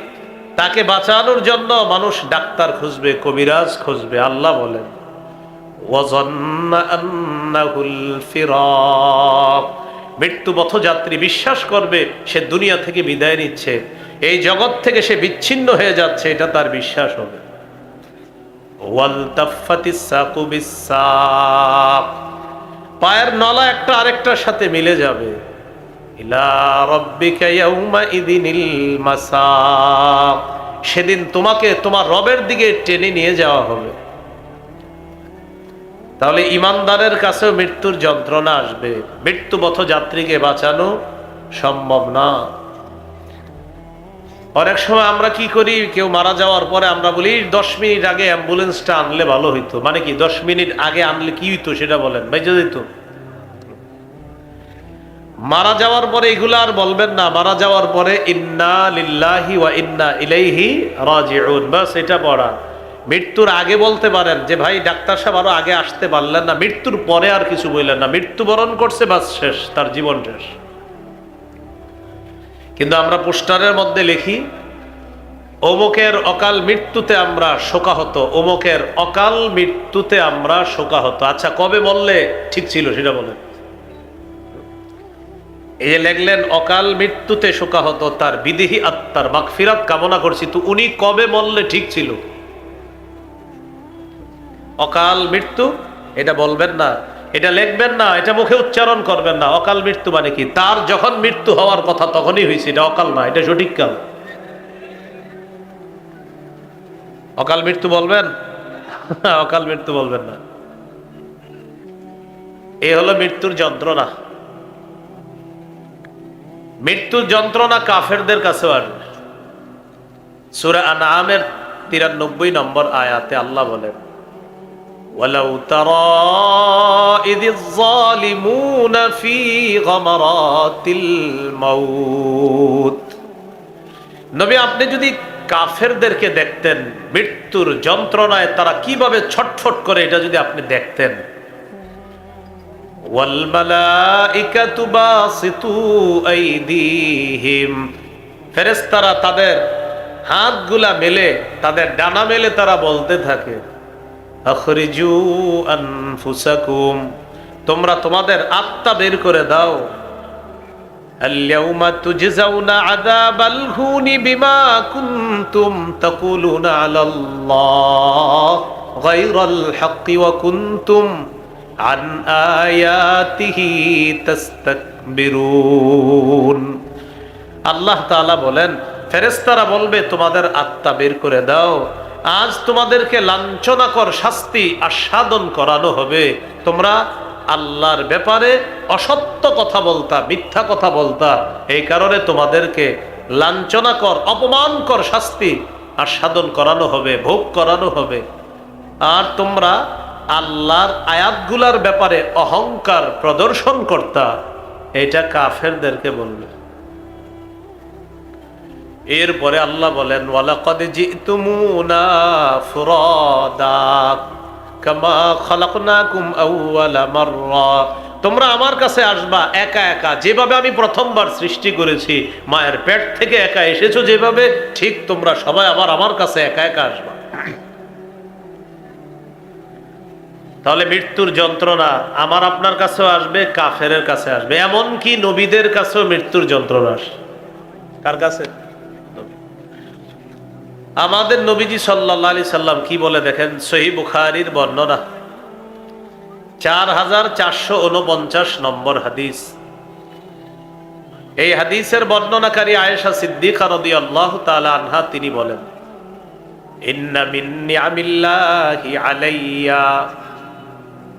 তাকে বাঁচানোর জন্য মানুষ ডাক্তার খুঁজবে, কবিরাজ খুঁজবে। আল্লাহ বলেন ওয়াযান্না আন্নাহুল ফিরাক। মৃত্যুপথ যাত্রী বিশ্বাস করবে সে দুনিয়া থেকে বিদায় নিচ্ছে, এই জগৎ থেকে সে বিচ্ছিন্ন হয়ে যাচ্ছে, এটা তার বিশ্বাস হবে। ওয়ালতাফাতিস সাকু বিসসাক। পায়ের নলা একটা আরেকটার সাথে মিলে যাবে। ইলা রাব্বিকা ইয়াউমাইযিনিল মাসাক। সেদিন তোমাকে তোমার রবের দিকে টেনে নিয়ে যাওয়া হবে। তাহলে ইমানদারের কাছেও মৃত্যুর যন্ত্রণা আসবে, মৃত্যুপথ যাত্রীকে বাঁচানো সম্ভব না। অনেক সময় আমরা কি করি, কেউ মারা যাওয়ার পরে আমরা বলি 10 মিনিট আগে অ্যাম্বুলেন্সটা আনলে ভালো হইতো। মানে কি 10 মিনিট আগে আনলে কি হইতো সেটা বলেন, বেঁচে যেত। মারা যাওয়ার পরে এগুলো আর বলবেন না। মারা যাওয়ার পরে ইন্না লিল্লাহি ওয়া ইন্না ইলাইহি রাজিউন, বাস এটা পড়া। মৃত্যুর আগে বলতে পারেন যে ভাই ডাক্তার সাহেব আরো আগে আসতে পারলেন না। মৃত্যুর পরে আর কিছু বললেন না, মৃত্যুবরণ করছে, বাস শেষ, তার জীবন শেষ। কিন্তু আমরা পোস্টারের মধ্যে লিখি অমুকের অকাল মৃত্যুতে আমরা শোকাহত, অমুকের অকাল মৃত্যুতে আমরা শোকাহত। আচ্ছা কবে বললে ঠিক ছিল সেটা বলেন। এই যে লেখলেন অকাল মৃত্যুতে শোকাহত, তার বিদেহী আত্মার মাগফিরাত কামনা করছি, তো উনি কবে বললে ঠিক ছিল? অকাল মৃত্যু এটা বলবেন না, এটা লিখবেন না, এটা মুখে উচ্চারণ করবেন না। অকাল মৃত্যু মানে কি? তার যখন মৃত্যু হওয়ার কথা তখনই হয়েছে, এটা অকাল না, এটা সঠিক কাল। অকাল মৃত্যু বলবেন? অকাল মৃত্যু বলবেন না। এই হলো মৃত্যুর যন্ত্রণা। মৃত্যুর যন্ত্রণা কাফেরদের কাছেও আসবে। সূরা আনআমের 93 নম্বর আয়াতে আল্লাহ বলেন ওয়ালাউ তারা ইযিয যালিমুনা ফি গামারাতিল মাউত। নবী আপনি যদি কাফেরদেরকে দেখতেন মৃত্যুর যন্ত্রণায় তারা কিভাবে ছটফট করে, এটা যদি আপনি দেখতেন। ওয়াল মালাইকাতু বাসিতু আইদিহিম, ফেরেশতারা তাদের হাতগুলা মেলে, তাদের ডানা মেলে তারা বলতে থাকে আখরিজু আনফুসাকুম, তোমরা তোমাদের আত্মা বের করে দাও। আল-ইয়াউমা তুজজাউনা আযাবাল হুনি বিমা কুনতুম তাকুলুনা আলাল্লাহ গায়রাল হাক্কি ওয়া কুনতুম আন আয়াতিহি তাস্তাকবিরুন। আল্লাহ তাআলা বলেন ফেরেশতারা বলবে তোমাদের আত্মা বের করে দাও, আজ তোমাদেরকে লাঞ্ছনাকর শাস্তি আস্বাদন করানো হবে। তোমরা আল্লাহর ব্যাপারে অসত্য কথা বলতা, মিথ্যা কথা বলতা, এই কারণে তোমাদেরকে লাঞ্ছনাকর অপমানকর শাস্তি আস্বাদন করানো হবে, ভোগ করানো হবে। আর তোমরা আল্লাহর আয়াতগুলার ব্যাপারে অহংকার প্রদর্শন করতা, এটা কাফেরদেরকে বলবে। এরপরে আল্লাহ বলেন ওয়ালাকাদ জিতুমুনা ফুরাদা কামা খালাকনাকুম আউওয়ালা মাররা, তোমরা আমার কাছে আসবা একা একা, যেভাবে আমি প্রথমবার সৃষ্টি করেছি, মায়ের পেট থেকে একা এসেছো যেভাবে, ঠিক তোমরা সবাই আবার আমার কাছে একা একা আসবা। তাহলে মৃত্যুর যন্ত্রণা আমার আপনার কাছেও আসবে, কাফেরের কাছে আসবে, এমনকি নবীদের কাছেও মৃত্যুর যন্ত্রণা আসে। কার কাছে? আমাদের নবীজি সাল্লাল্লাহু আলাইহি সাল্লাম কি বলে দেখেন, সহিহ বুখারীর বর্ণনা 4449 নম্বর হাদিস। এই হাদিসের বর্ণনাকারী আয়েশা সিদ্দিকা রাদিয়াল্লাহু তাআলা আনহা, তিনি বলেন ইন্না মিন নিআমিল্লাহি আলাইয়া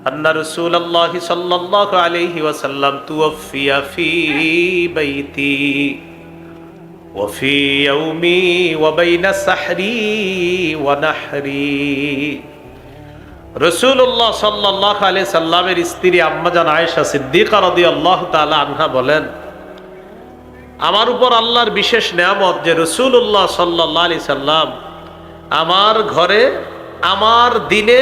আন্না রাসূলুল্লাহি সাল্লাল্লাহু আলাইহি ওয়াসাল্লাম তুওফিয়া ফি বাইতি وفي يومي وبين سحري ونحري। রাসূলুল্লাহ সাল্লাল্লাহু আলাইহি সাল্লামের স্ত্রী আম্মাজান আয়েশা সিদ্দিকা রাদিয়াল্লাহু তাআলা আনহা বলেন আমার উপর আল্লাহর বিশেষ নিয়ামত যে রাসূলুল্লাহ সাল্লাল্লাহু আলাইহি সাল্লাম আমার ঘরে, আমার দিনে,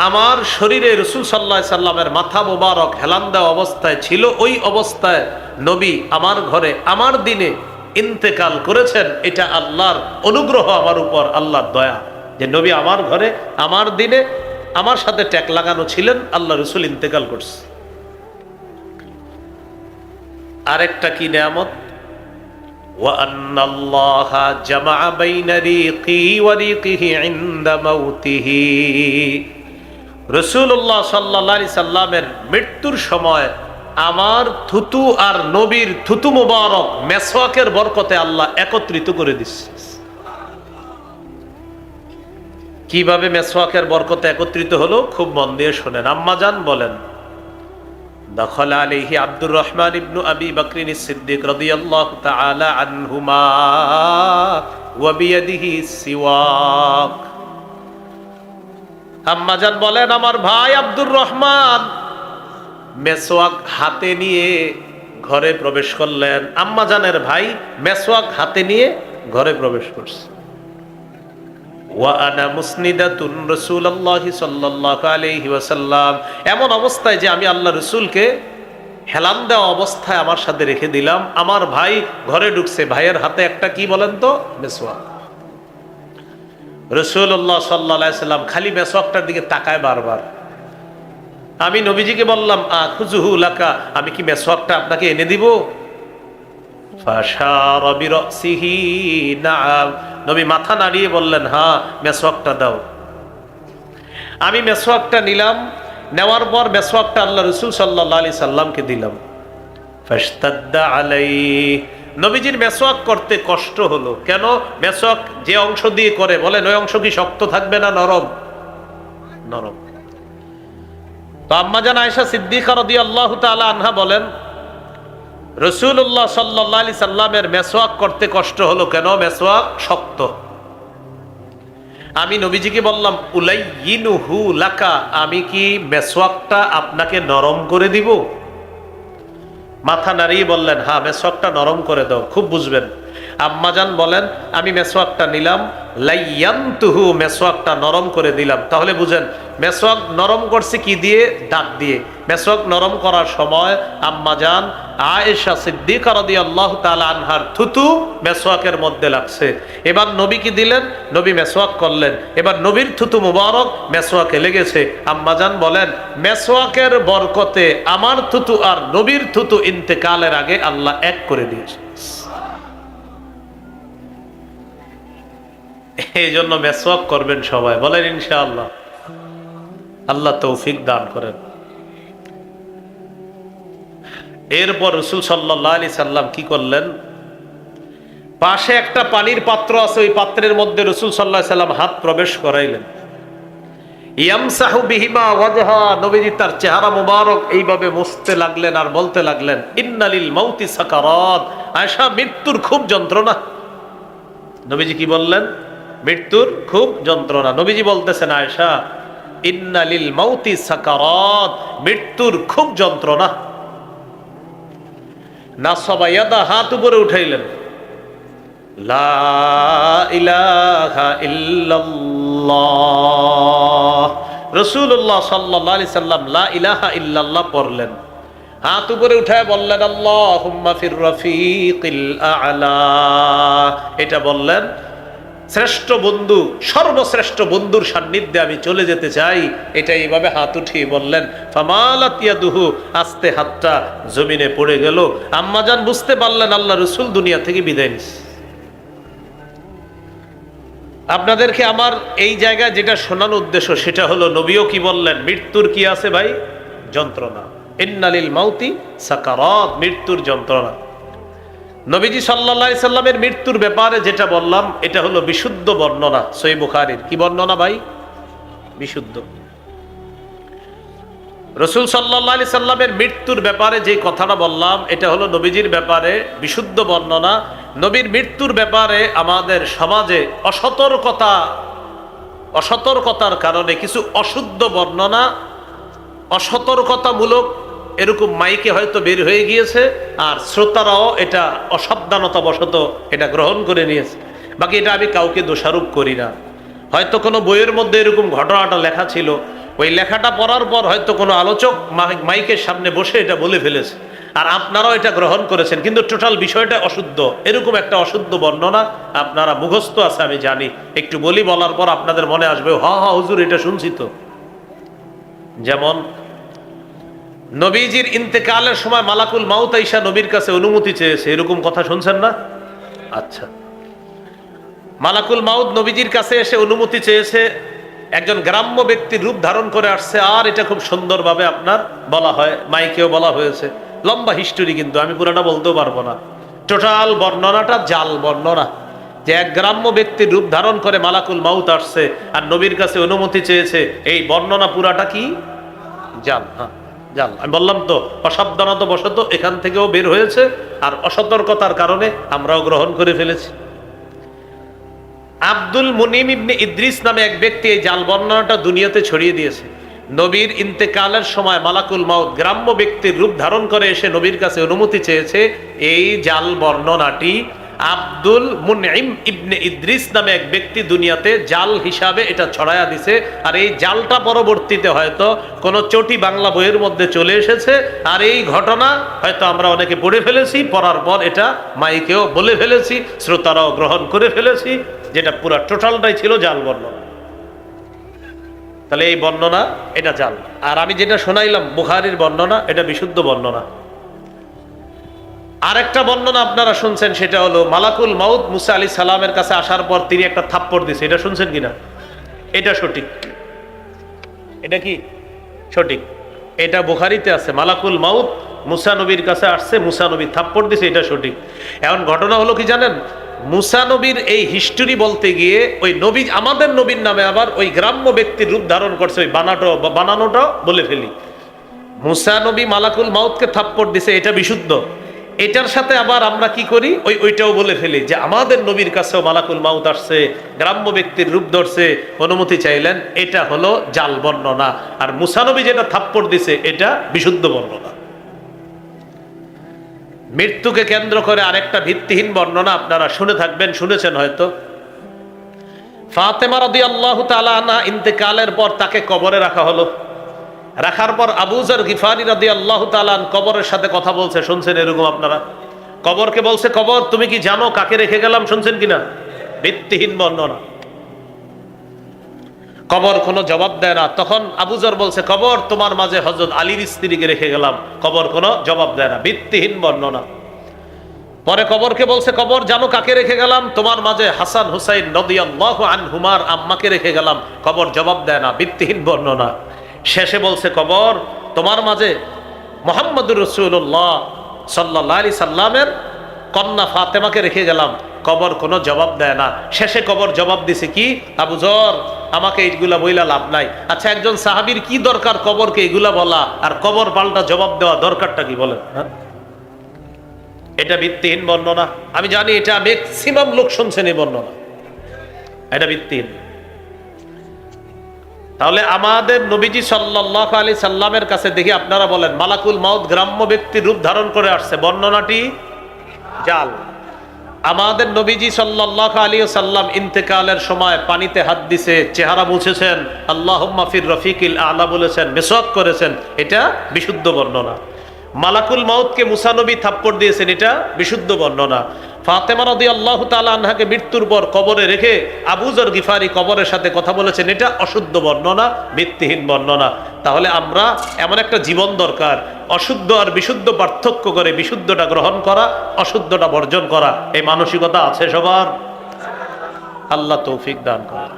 আমার শরীরে রাসূল সাল্লাল্লাহু আলাইহি সাল্লামের মাথা মোবারক হেলান দেওয়া অবস্থায় ছিল। ওই অবস্থায় নবী আমার ঘরে, আমার দিনে ইন্তেকাল করেছেন। এটা আল্লাহর অনুগ্রহ আমার উপর, আল্লাহর দয়া যে নবী আমার ঘরে, আমার দিনে, আমার সাথে ট্যাগ লাগানো ছিলেন, আল্লাহ রাসূল ইন্তেকাল করছে। আরেকটা কি নিয়ামত, ওয়া আন্নাল্লাহা জামাআ বাইনা রিকি ওয়া রিকিহি ইনদা মাউতিহি। রাসূলুল্লাহ সাল্লাল্লাহু আলাইহি সাল্লামের মৃত্যুর সময় আমার থুতু আর নবীর থুতু মুবারক মেসওয়াকের বরকতে আল্লাহ একত্রিত করে দিচ্ছে। কিভাবে মেসওয়াকের বরকতে একত্রিত হলো খুব মন দিয়ে শোনেন। আম্মা জান বলেন, দাখালা আলাইহি আব্দুর রহমান ইবনু আবি বকরিন সিদ্দিক রাদিয়াল্লাহু তাআলা আনহুমা ওয়া বিয়াদিহি সিওয়াক। আম্মা জান বলেন, আমার ভাই আব্দুর রহমান মেসওয়াক হাতে নিয়ে ঘরে প্রবেশ করলেন। আম্মা জানের ভাই মেসওয়াক হাতে নিয়ে ঘরে প্রবেশ করছে। ওয়া আনা মুসনিদাতুন রাসূলুল্লাহি সাল্লাল্লাহু আলাইহি ওয়াসাল্লাম, এমন অবস্থায় যে আমি আল্লাহ রাসূলকে হেলান দেওয়া অবস্থায় আমার সাথে রেখে দিলাম। আমার ভাই ঘরে ঢুকছে, ভাইয়ের হাতে একটা কি বলেন তো, মেসওয়াক। রাসূলুল্লাহ সাল্লাল্লাহু আলাইহি ওয়াসাল্লাম খালি মেসওয়াকটার দিকে তাকায় বারবার। আমি নবীজিকে বললাম, আখুযুহু লাকা, আমি কি মেসওয়াকটা আপনাকে এনে দিব? ফাশারা বিরাসিহি নাআম, নবী মাথা নাড়িয়ে বললেন, হ্যাঁ মেসওয়াকটা দাও। আমি মেসওয়াকটা নিলাম, নেওয়ার পর মেসওয়াকটা আল্লাহ রাসূল সাল্লাল্লাহু আলাইহি সাল্লামকে দিলাম। ফাশতাদ্দা আলাইহি, নবীজির মেসওয়াক করতে কষ্ট হলো। কেন? মেসওয়াক যে অংশ দিয়ে করে, বলেন ওই অংশ কি শক্ত থাকবে না নরম? নরম। তো আম্মা জান আয়েশা সিদ্দিকা রাদিয়াল্লাহু তাআলা আনহা বলেন, রাসূলুল্লাহ সাল্লাল্লাহু আলাইহি সাল্লামের মেসওয়াক করতে কষ্ট হলো। কেন? মেসওয়াক শক্ত। আমি নবীজিকে বললাম, উলাইয়িনুহু লাকা, আমি কি মেসওয়াকটা আপনাকে নরম করে দিব? মাথা নাড়িয়ে বললেন, হ্যাঁ মেসওয়াকটা নরম করে দাও। খুব বুঝবেন। আম্মাজান বলেন, আমি মেসওয়াকটা নিলাম, লাইয়ানতুহু, মেসওয়াকটা নরম করে দিলাম। তাহলে বুঝেন মেসওয়াক নরম করছে কি দিয়ে? দাঁত দিয়ে। মেসওয়াক নরম করার সময় আম্মাজান আয়েশা সিদ্দিকা রাদিয়াল্লাহু তাআলা আনহার থুতু মেসওয়াকের মধ্যে লাগছে। এবার নবী কি দিলেন? নবী মেসওয়াক করলেন। এবার নবীর থুতু মুবারক মেসওয়াকে লেগেছে। আম্মাজান বলেন, মেসওয়াকের বরকতে আমার থুতু আর নবীর থুতু ইন্তেকালের আগে আল্লাহ এক করে দিয়েছে। এই জন্য মেসওয়াক করবেন সবাই, বলেন ইনশাআল্লাহ। আল্লাহ তৌফিক দান করেন। এরপর রাসূল সাল্লাল্লাহু আলাইহি সাল্লাম কি করলেন? পাশে একটা পানির পাত্র আছে, ওই পাত্রের মধ্যে রাসূল সাল্লাল্লাহু আলাইহি সাল্লাম হাত প্রবেশ করাইলেন। ইয়ামসাহু বিহিমা ওয়াজহা, নবীজি তার চেহারা মুবারক এইভাবে মুছতে লাগলেন আর বলতে লাগলেন, ইন্নালিল মাউতি সাকারাত, আয়েশা মৃত্যুর খুব যন্ত্রণা। নবীজি কি বললেন? মৃত্যুর খুব যন্ত্রণা। নবীজি বলতেছেন, আয়েশা ইন্নালিল মাউতি সাকারাত, মৃত্যুর খুব যন্ত্রণা। নাসাবা ইয়াদা, হাত উপরে উঠাইলেন, লা ইলাহা ইল্লাল্লাহ। রাসূলুল্লাহ সাল্লাল্লাহু আলাইহি সাল্লাম লা ইলাহা ইল্লাল্লাহ পড়লেন, হাত উপরে উঠায় বললেন, আল্লাহুম্মা ফির রাফিকিল আ'লা। এটা বললেন, শ্রেষ্ঠ বন্ধু, সর্বশ্রেষ্ঠ বন্ধুর সান্নিধ্যে আমি চলে যেতে চাই। এটা এইভাবে হাত উঠিয়ে বললেন। ফামালাত ইয়াদুহু, আস্তে হাতটা জমিনে পড়ে গেল। আম্মাজান বুঝতে পারলেন আল্লাহ রাসূল দুনিয়া থেকে বিদায় নিচ্ছে। আপনাদেরকে আমার এই জায়গায় যেটা শোনানোর উদ্দেশ্য সেটা হলো, নবীও কি বললেন? মৃত্যুর কি আছে ভাই? যন্ত্রণা। ইন্নালিল মাউতি সাকারাত, মৃত্যুর যন্ত্রণা। নবীজি সাল্লাল্লাহু আলাইহি সাল্লামের মৃত্যুর ব্যাপারে যেটা বললাম, এটা হলো বিশুদ্ধ বর্ণনা, সহিহ বুখারীর। কি বর্ণনা ভাই? বিশুদ্ধ। রাসূল সাল্লাল্লাহু আলাইহি সাল্লামের মৃত্যুর ব্যাপারে যে কথাটা বললাম, এটা হলো নবীজির ব্যাপারে বিশুদ্ধ বর্ণনা। নবীর মৃত্যুর ব্যাপারে আমাদের সমাজে অসতর্কতার কারণে কিছু অশুদ্ধ বর্ণনা, অসতর্কতামূলক এরকম মাইকে হয়তো বের হয়ে গিয়েছে, আর শ্রোতারাও এটা অসাবধানতাবশত এটা গ্রহণ করে নিয়েছে। বাকি এটা আমি কাউকে দোষারোপ করি না। হয়তো কোনো বইয়ের মধ্যে এরকম ঘটনাটা লেখা ছিল, ওই লেখাটা পড়ার পর হয়তো কোনো আলোচক মাইকের সামনে বসে এটা বলে ফেলেছে, আর আপনারাও এটা গ্রহণ করেছেন, কিন্তু টোটাল বিষয়টা অশুদ্ধ। এরকম একটা অশুদ্ধ বর্ণনা আপনারা মুখস্থ আছে আমি জানি, একটু বলি, বলার পর আপনাদের মনে আসবে হ্যাঁ হুজুর এটা শুনছি তো। যেমন নবীজির ইন্তেকালের সময় মালাকুল মাউত আইসা নবীর কাছে অনুমতি চেয়েছে, এরকম কথা শুনছেন না? আচ্ছা, মালাকুল মাউত নবীজির কাছে এসে অনুমতি চেয়েছে, একজন গ্রাম্য ব্যক্তির রূপ ধারণ করে আসছে, আর এটা খুব সুন্দরভাবে আপনার বলা হয়, মাইকেও বলা হয়েছে, লম্বা হিস্টোরি, কিন্তু আমি পুরোটা বলতেও পারবো না। টোটাল বর্ণনাটা জাল বর্ণনা, যে এক গ্রাম্য ব্যক্তির রূপ ধারণ করে মালাকুল মাউত আসছে আর নবীর কাছে অনুমতি চেয়েছে, এই বর্ণনা পুরাটা কি জাল। হ্যাঁ জাল, আমি বললাম তো, অসাবধানতা বশত এখান থেকেও বের হয়েছে, আর অসতর্কতার কারণে আমরাও গ্রহণ করে ফেলেছি। আব্দুল মুনিম ইবনে ইদ্রিস নামে এক ব্যক্তি এই জাল বর্ণনাটা দুনিয়াতে ছড়িয়ে দিয়েছে। নবীর ইন্তেকালের সময় মালাকুল মাউত গ্রাম্য ব্যক্তির রূপ ধারণ করে এসে নবীর কাছে অনুমতি চেয়েছে, এই জাল বর্ণনাটি আব্দুল মুনিম ইবনে ইদ্রিস নামে এক ব্যক্তি দুনিয়াতে জাল হিসাবে এটা ছড়ায়া দিছে। আর এই জালটা পরবর্তীতে হয়তো কোনো চটি বাংলা বইয়ের মধ্যে চলে এসেছে, আর এই ঘটনা হয়তো আমরা অনেকে পড়ে ফেলেছি, পড়ার পর এটা মাইকেও বলে ফেলেছি, শ্রোতারাও গ্রহণ করে ফেলেছি, যেটা পুরা টোটালটাই ছিল জাল বর্ণনা। তাহলে এই বর্ণনা এটা জাল। আর আমি যেটা শোনাইলাম বুখারীর বর্ণনা, এটা বিশুদ্ধ বর্ণনা। আরেকটা বর্ণনা আপনারা শুনছেন, সেটা হলো মালাকুল মাউত মুসা আলাইহিস সালামের কাছে আসার পর তিনি একটা থাপ্পড় দিয়েছে, এটা শুনছেন কিনা? এটা সঠিক, এটা কি সঠিক? এটা বুখারীতে আছে, মালাকুল মাউত মুসা নবীর কাছে আসছে, মুসা নবী থাপ্পড় দিয়েছে, এটা সঠিক। এখন ঘটনা হলো কি জানেন, মুসা নবীর এই হিস্টোরি বলতে গিয়ে ওই নবী, আমাদের নবীর নামে আবার ওই গ্রাম্য ব্যক্তির রূপ ধারণ করছে, ওই বানানোটা বলে ফেলি। মুসা নবী মালাকুল মাউতকে থাপ্পড় দিছে, এটা বিশুদ্ধ। এটার সাথে আবার আমরা কি করি, ওইটাও বলে ফেলি যে আমাদের নবীর কাছেও মালাকুল মাউত আসছে, গ্রাম্য ব্যক্তির রূপ ধরছে, অনুমতি চাইলেন, এটা হলো জাল বর্ণনা। আর মুসা নবী যেটা থাপ্পড় দিছে এটা বিশুদ্ধ বর্ণনা। মৃত্যুকে কেন্দ্র করে আরেকটা ভিত্তিহীন বর্ণনা আপনারা শুনে থাকবেন, শুনেছেন হয়তো। ফাতেমা রাদিয়াল্লাহু তাআলা আনহা ইন্তেকালের পর তাকে কবরে রাখা হলো। রাখার পর আবু যর গিফারি রাদিয়াল্লাহু তাআলা কবরের সাথে কথা বলছে, শুনছেন এরকম আপনারা? কবরকে বলছে, কবর তুমি কি জানো কাকে রেখে গেলাম? শুনছেন কিনা? ভিত্তিহীন বর্ণনা। কবর কোনো জবাব দেয় না। তখন আবু যর বলছে, কবর তোমার মাঝে হযরত আলীর স্ত্রীকে রেখে গেলাম। কবর কোনো জবাব দেয় না, ভিত্তিহীন বর্ণনা। পরে কবরকে বলছে, কবর জানো কাকে রেখে গেলাম? তোমার মাঝে হাসান হুসাইন রাদিয়াল্লাহু আনহুমার আম্মাকে রেখে গেলাম। কবর জবাব দেয় না, ভিত্তিহীন বর্ণনা। শেষে বলছে, কবর তোমার মাঝে মুহাম্মদুর রাসূলুল্লাহ সাল্লাল্লাহু আলাইহি সাল্লামের কন্যা ফাতেমাকে রেখে গেলাম। কবর কোনো জবাব দেয় না। শেষে কবর জবাব দিছে কি, আবু যর আমাকে এইগুলা বইলা লাভ নাই। আচ্ছা, একজন সাহাবীর কি দরকার কবরকে এগুলা বলা, আর কবর পাল্টা জবাব দেওয়া দরকারটা কি বলেন? হ্যাঁ, এটা ভিত্তিহীন বর্ণনা। আমি জানি এটা ম্যাক্সিমাম লোক শুনছেন এই বর্ণনা, এটা ভিত্তিহীন। তাহলে আমাদের নবীজি সাল্লাল্লাহু আলাইহি সাল্লামের কাছে দেখি আপনারা বলেন, মালাকুল মাউত গ্রাম্য ব্যক্তির রূপ ধারণ করে আসছে, বর্ণনাটি জাল। আমাদের নবীজি সাল্লাল্লাহু আলাইহি সাল্লাম ইন্তেকালের সময় পানিতে হাত দিছে, চেহারা মুছেছেন, আল্লাহুম্মা ফির রফিকিল আলা বলেছেন, মিসওয়াক করেছেন, এটা বিশুদ্ধ বর্ণনা। মালাকুল মাউতকে মুসা নবী থাপ্পড় দিয়েছেন, এটা বিশুদ্ধ বর্ণনা। ফাতেমা রাদিয়াল্লাহু তাআলা আনহাকে মৃত্যুর পর কবরে রেখে আবু যর গিফারি কবরের সাথে কথা বলেছেন, এটা অশুদ্ধ বর্ণনা, ভিত্তিহীন বর্ণনা। তাহলে আমরা এমন একটা জীবন দরকার, অশুদ্ধ আর বিশুদ্ধ পার্থক্য করে বিশুদ্ধটা গ্রহণ করা, অশুদ্ধটা বর্জন করা, এই মানসিকতা আছে সবার? আল্লাহ তৌফিক দান করেন।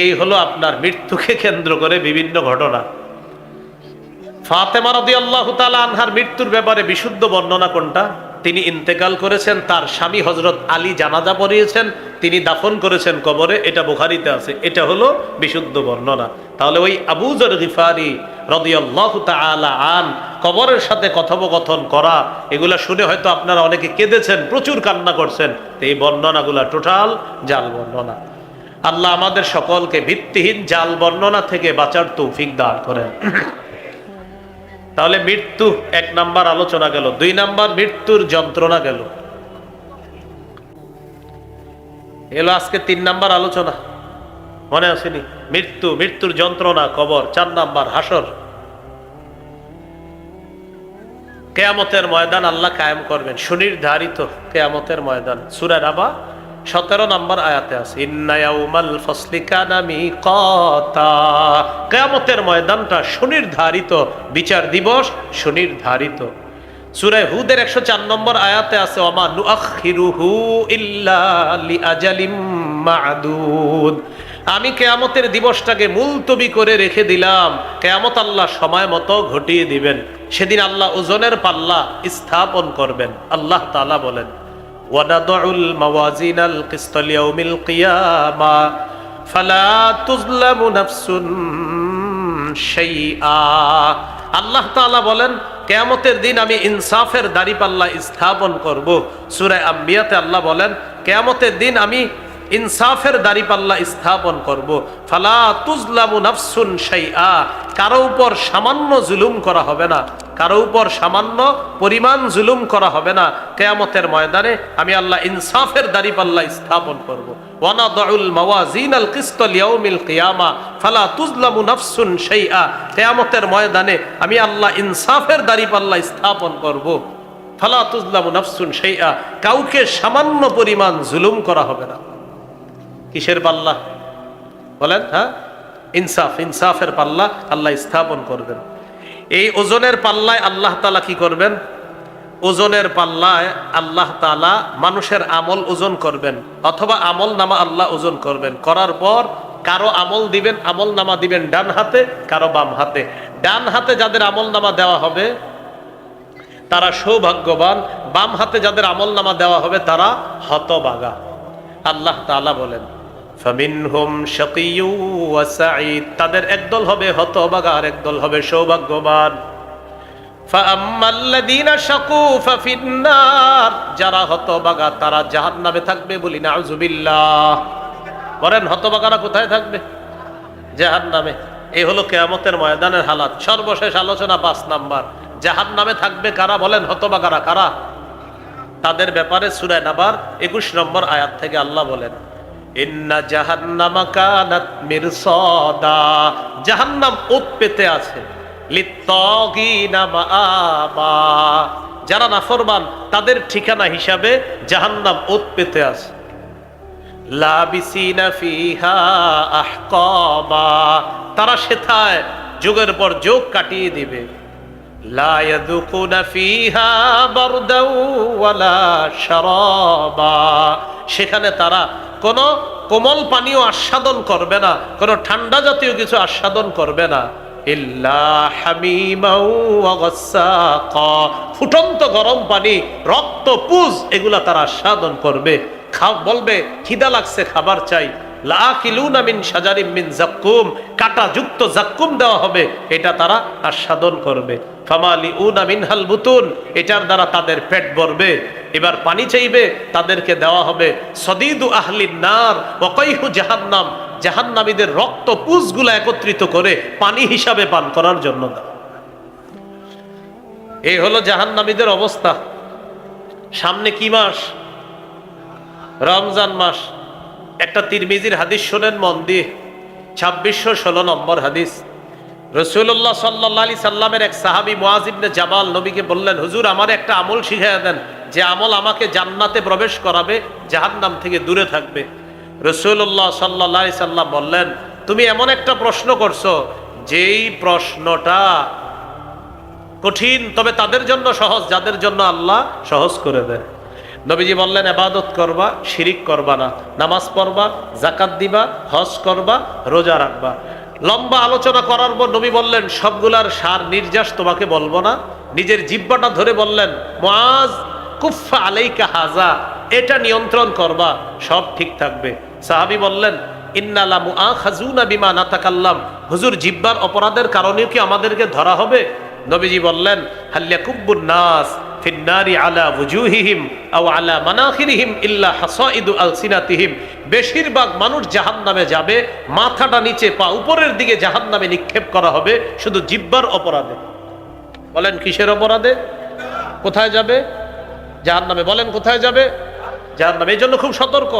এই হলো আপনার মৃত্যুকে কেন্দ্র করে বিভিন্ন ঘটনা। ফাতেমা রাদিয়াল্লাহু তাআলা আনহার মৃত্যুর ব্যাপারে বিশুদ্ধ বর্ণনা কোনটা? তিনি ইন্তেকাল করেছেন, তার স্বামী হযরত আলী জানাজা পড়িয়েছেন, তিনি দাফন করেছেন কবরে, এটা বুখারীতে আছে, এটা হলো বিশুদ্ধ বর্ণনা। তাহলে ওই আবু যর গিফারি রাদিয়াল্লাহু তাআলা আন কবরের সাথে কথোপকথন করা, এগুলা শুনে হয়তো আপনারা অনেকে কেঁদেছেন, প্রচুর কান্না করছেন। তো এই বর্ণনাগুলা টোটাল জাল বর্ণনা। আল্লাহ আমাদের সকলকে ভিত্তিহীন জাল বর্ণনা থেকে বাঁচার তৌফিক দান করেন। তাহলে মৃত্যু এক নাম্বার আলোচনা গেল। দুই নাম্বার, মৃত্যুর যন্ত্রণা গেল। এলো আজকে 3 নাম্বার আলোচনা, মনে আসেনি? মৃত্যু, মৃত্যুর যন্ত্রণা, কবর। 4 নাম্বার হাসর, কেয়ামতের ময়দান আল্লাহ কায়েম করবেন, সুনির্ধারিত কেয়ামতের ময়দান। সূরা নাবা 17 নম্বর আয়াতে আছে, ইন্না ইয়াউমাল ফাসলি কানা মিকাতা। কিয়ামতের ময়দানটা সুনির্ধারিত, বিচার দিবস সুনির্ধারিত। সূরা হুদের 104 নম্বর আয়াতে আছে, ওমা নুআখিরুহু ইল্লা লিআজালিম মা'দুদ। আমি কিয়ামতের দিবসটাকে মুলতবি করে রেখে দিলাম, কিয়ামত আল্লাহ সময় মতো ঘটিয়ে দিবেন। সেদিন আল্লাহ ওজনের পাল্লা স্থাপন করবেন। আল্লাহ তাআলা বলেন, ওয়ানাদউল মাওয়াজিনাল কিসত লিয়াউমিল কিয়ামা ফালা তুযলামু নাফসুন শাইআ। আল্লাহ তাআলা বলেন, কিয়ামতের দিন আমি ইনসাফের দাঁড়িপাল্লা স্থাপন করব। সূরা আম্বিয়াতে আল্লাহ বলেন, কিয়ামতের দিন আমি ইনসাফের দাঁড়িপাল্লা স্থাপন করব। ফালা তুযলামু নাফসুন শাইআ, কারো উপর সামান্য জুলুম করা হবে না, কারো উপর সামান্য পরিমাণ জুলুম করা হবে না। কিয়ামতের ময়দানে আমি আল্লাহ ইনসাফের দাঁড়িপাল্লা স্থাপন করব। ওয়ানাদউল মাওয়াজিনাল কিসত লিয়াউমিল কিয়ামা ফালা তুযলামু নাফসুন শাইআ। কিয়ামতের ময়দানে আমি আল্লাহ ইনসাফের দাঁড়িপাল্লা স্থাপন করব। ফালা তুযলামু নাফসুন শাইআ, কাউকে সামান্য পরিমাণ জুলুম করা হবে না। কিসের পাল্লা বলেন? হ্যাঁ, ইনসাফ, ইনসাফের পাল্লা আল্লাহ স্থাপন করবেন। এই ওজনের পাল্লায় আল্লাহ তাআলা কি করবেন? ওজনের পাল্লায় আল্লাহ তাআলা মানুষের আমল ওজন করবেন, অথবা আমল নামা আল্লাহ ওজন করবেন। করার পর কারো আমল দিবেন, আমল নামা দিবেন ডান হাতে, কারো বাম হাতে। ডান হাতে যাদের আমল নামা দেওয়া হবে তারা সৌভাগ্যবান, বাম হাতে যাদের আমল নামা দেওয়া হবে তারা হতভাগা। আল্লাহ তাআলা বলেন, ফামিনহুম শাকিয়্যু ওয়া সাঈদ, তাদের একদল হবে হতভাগা আর একদল হবে সৌভাগ্যবান। ফাআম্মাল্লাযীনা শাকু ফাফিন্নার, যারা হতভাগা তারা জাহান্নামে থাকবে। বলি নাউযুবিল্লাহ। বলেন, হতভাগারা কোথায় থাকবে? জাহান্নামে। এই হলো কিয়ামতের ময়দানের হালাত। সর্বশেষ আলোচনা 5 নাম্বার, জাহান্নামে থাকবে কারা? বলেন, হতভাগারা কারা? তাদের ব্যাপারে সূরা নাবার 21 নম্বর আয়াত থেকে আল্লাহ বলেন, ইন্না জাহান্নামা কানাত মিরসাদা, জাহান্নাম ওত পেতে আছে, লিত্তাগিনা মাআবা, যারা নাফরমান তাদের ঠিকানা হিসাবে জাহান্নাম ওত পেতে আছে। লাবিসিনা ফিহা আহকাবা, তারা সেথায় যুগের পর যুগ কাটিয়ে দিবে। লা ইয়াযুকুনা ফিহা বারদাও ওয়ালা শারাবা, সেখানে তারা কোনো কোমল পানীয় আস্বাদন করবে না, কোনো ঠান্ডা জাতীয় কিছু আস্বাদন করবে না। ইল্লা হামিমাও ওয়া গাসসাকা, ফুটন্ত গরম পানি, রক্ত, পুজ, এগুলা তারা আস্বাদন করবে। বলবে খিদা লাগছে, খাবার চাই। লাকিলুনা মিন শাজারিম মিন যাক্কুম, কাটা যুক্ত যাক্কুম দেওয়া হবে, এটা তারা আস্বাদন করবে। ফামালিউনা মিনহাল বুতুন, এটার দ্বারা তাদের পেট ভরবে। এবার পানি চাইবে, তাদেরকে দেওয়া হবে সদীদু আহলিন নার ওয়া কাইহু জাহান্নাম, জাহান্নামীদের রক্ত পুজগুলো একত্রিত করে পানি হিসাবে পান করার জন্য দেওয়া। এই হলো জাহান্নামীদের অবস্থা। সামনে কি মাস? রমজান মাস। একটা তিরমিজির হাদিস শোনেন মন দিয়ে, 2616 নম্বর হাদিস। রাসূলুল্লাহ সাল্লাল্লাহু আলাইহি সাল্লামের এক সাহাবী মুআয ইবনে জাবাল নবীকে বললেন, হুজুর আমার একটা আমল শিখিয়ে দেন, যে আমল আমাকে জান্নাতে প্রবেশ করাবে, জাহান্নাম থেকে দূরে থাকবে। রাসূলুল্লাহ সাল্লাল্লাহু আলাইহি সাল্লাম বললেন, তুমি এমন একটা প্রশ্ন করছো যেই প্রশ্নটা কঠিন, তবে তাদের জন্য সহজ যাদের জন্য আল্লাহ সহজ করে দেয়। নবীজি বললেন, ইবাদত করবা, শিরিক করবা না, নামাজ পড়বা, যাকাত দিবা, হজ করবা, রোজা রাখবা। লম্বা আলোচনা করার পর নবী বললেন, সবগুলার সার নির্যাস তোমাকে বলবো না। নিজের জিহ্বাটা ধরে বললেন, মুআজ কুফা আলাইকা হাজা, এটা নিয়ন্ত্রণ করবা, সব ঠিক থাকবে। সাহাবী বললেন, ইন্না লা মুআখাযুনা বিমা নাতাকাল্লাম, হুজুর জিহ্বার অপরাধের কারণে কি আমাদেরকে ধরা হবে? নবীজি বললেন, হাল ইয়াকুব্বুন নাস ফিন্নারি আলা ওয়ুজুহিহিম আও আলা মানাখিরিহিম ইল্লা হাসাইদু আলসিনাতিহিম, বেশিরভাগ মানুষ জাহান্নামে যাবে, মাথাটা নিচে পা উপরের দিকে জাহান্নামে নিক্ষেপ করা হবে, শুধু জিহ্বার অপরাধে। বলেন কিসের অপরাধে? কোথায় যাবে? জাহান্নামে। বলেন কোথায় যাবে? জাহান্নামে। এই জন্য খুব সতর্ক।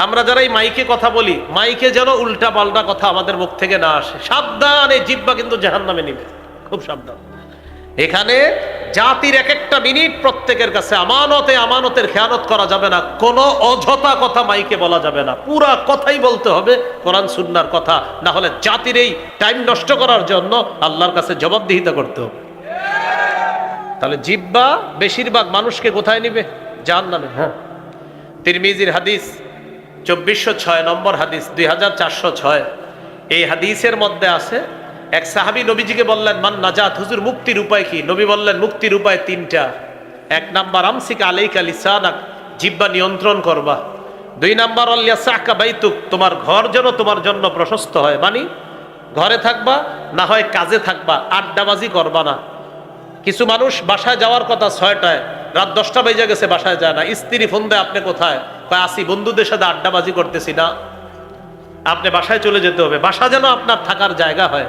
আমরা যারা এই মাইকে কথা বলি, মাইকে যেন উল্টা পাল্টা কথা আমাদের মুখ থেকে না আসে। সাবধান, এই জিহ্বা কিন্তু জাহান্নামে নিবে, খুব সাবধান। এখানে জাতির এক একটা মিনিট প্রত্যেকের কাছে আমানতে, আমানতের খেয়ানত করা যাবে না। কোনো অযথা কথা মাইকে বলা যাবে না, পুরা কথাই বলতে হবে কোরআন সুন্নাহর কথা, না হলে জাতির এই টাইম নষ্ট করার জন্য আল্লাহর কাছে জবাবদিহিতা করতে হবে। তাহলে জিহ্বা বেশিরভাগ মানুষকে কোথায় নিবে? জাহান্নামে। হ্যাঁ, তিরমিজির হাদিস 2406 নম্বর হাদিস, 2406। এই হাদিসের মধ্যে আছে, এক সাহাবী নবীজিকে বললেন, মান নাজাত, হুজুর মুক্তির উপায় কি? নবী বললেন, মুক্তির উপায় তিনটা। এক নাম্বার, আমসিক আলাইকা লিসানাক, জিহ্বা নিয়ন্ত্রণ করবা। দুই নাম্বার, আল্লিয়াসাকা বাইতুক, তোমার ঘর যেন তোমার জন্য প্রশস্ত হয়, মানে ঘরে থাকবা, না হয় কাজে থাকবা, আড্ডাবাজি করবা না। কিছু মানুষ বাসায় যাওয়ার কথা 6টায়, রাত 10টা বেজে গেছে বাসায় যায় না। স্ত্রী ফোন দেয়, আপনি কোথায়? কয় আসি, বন্ধুদের সাথে আড্ডাবাজি করতেছি। না, আপনি বাসায় চলে যেতে হবে। বাসা যেন আপনার থাকার জায়গা হয়।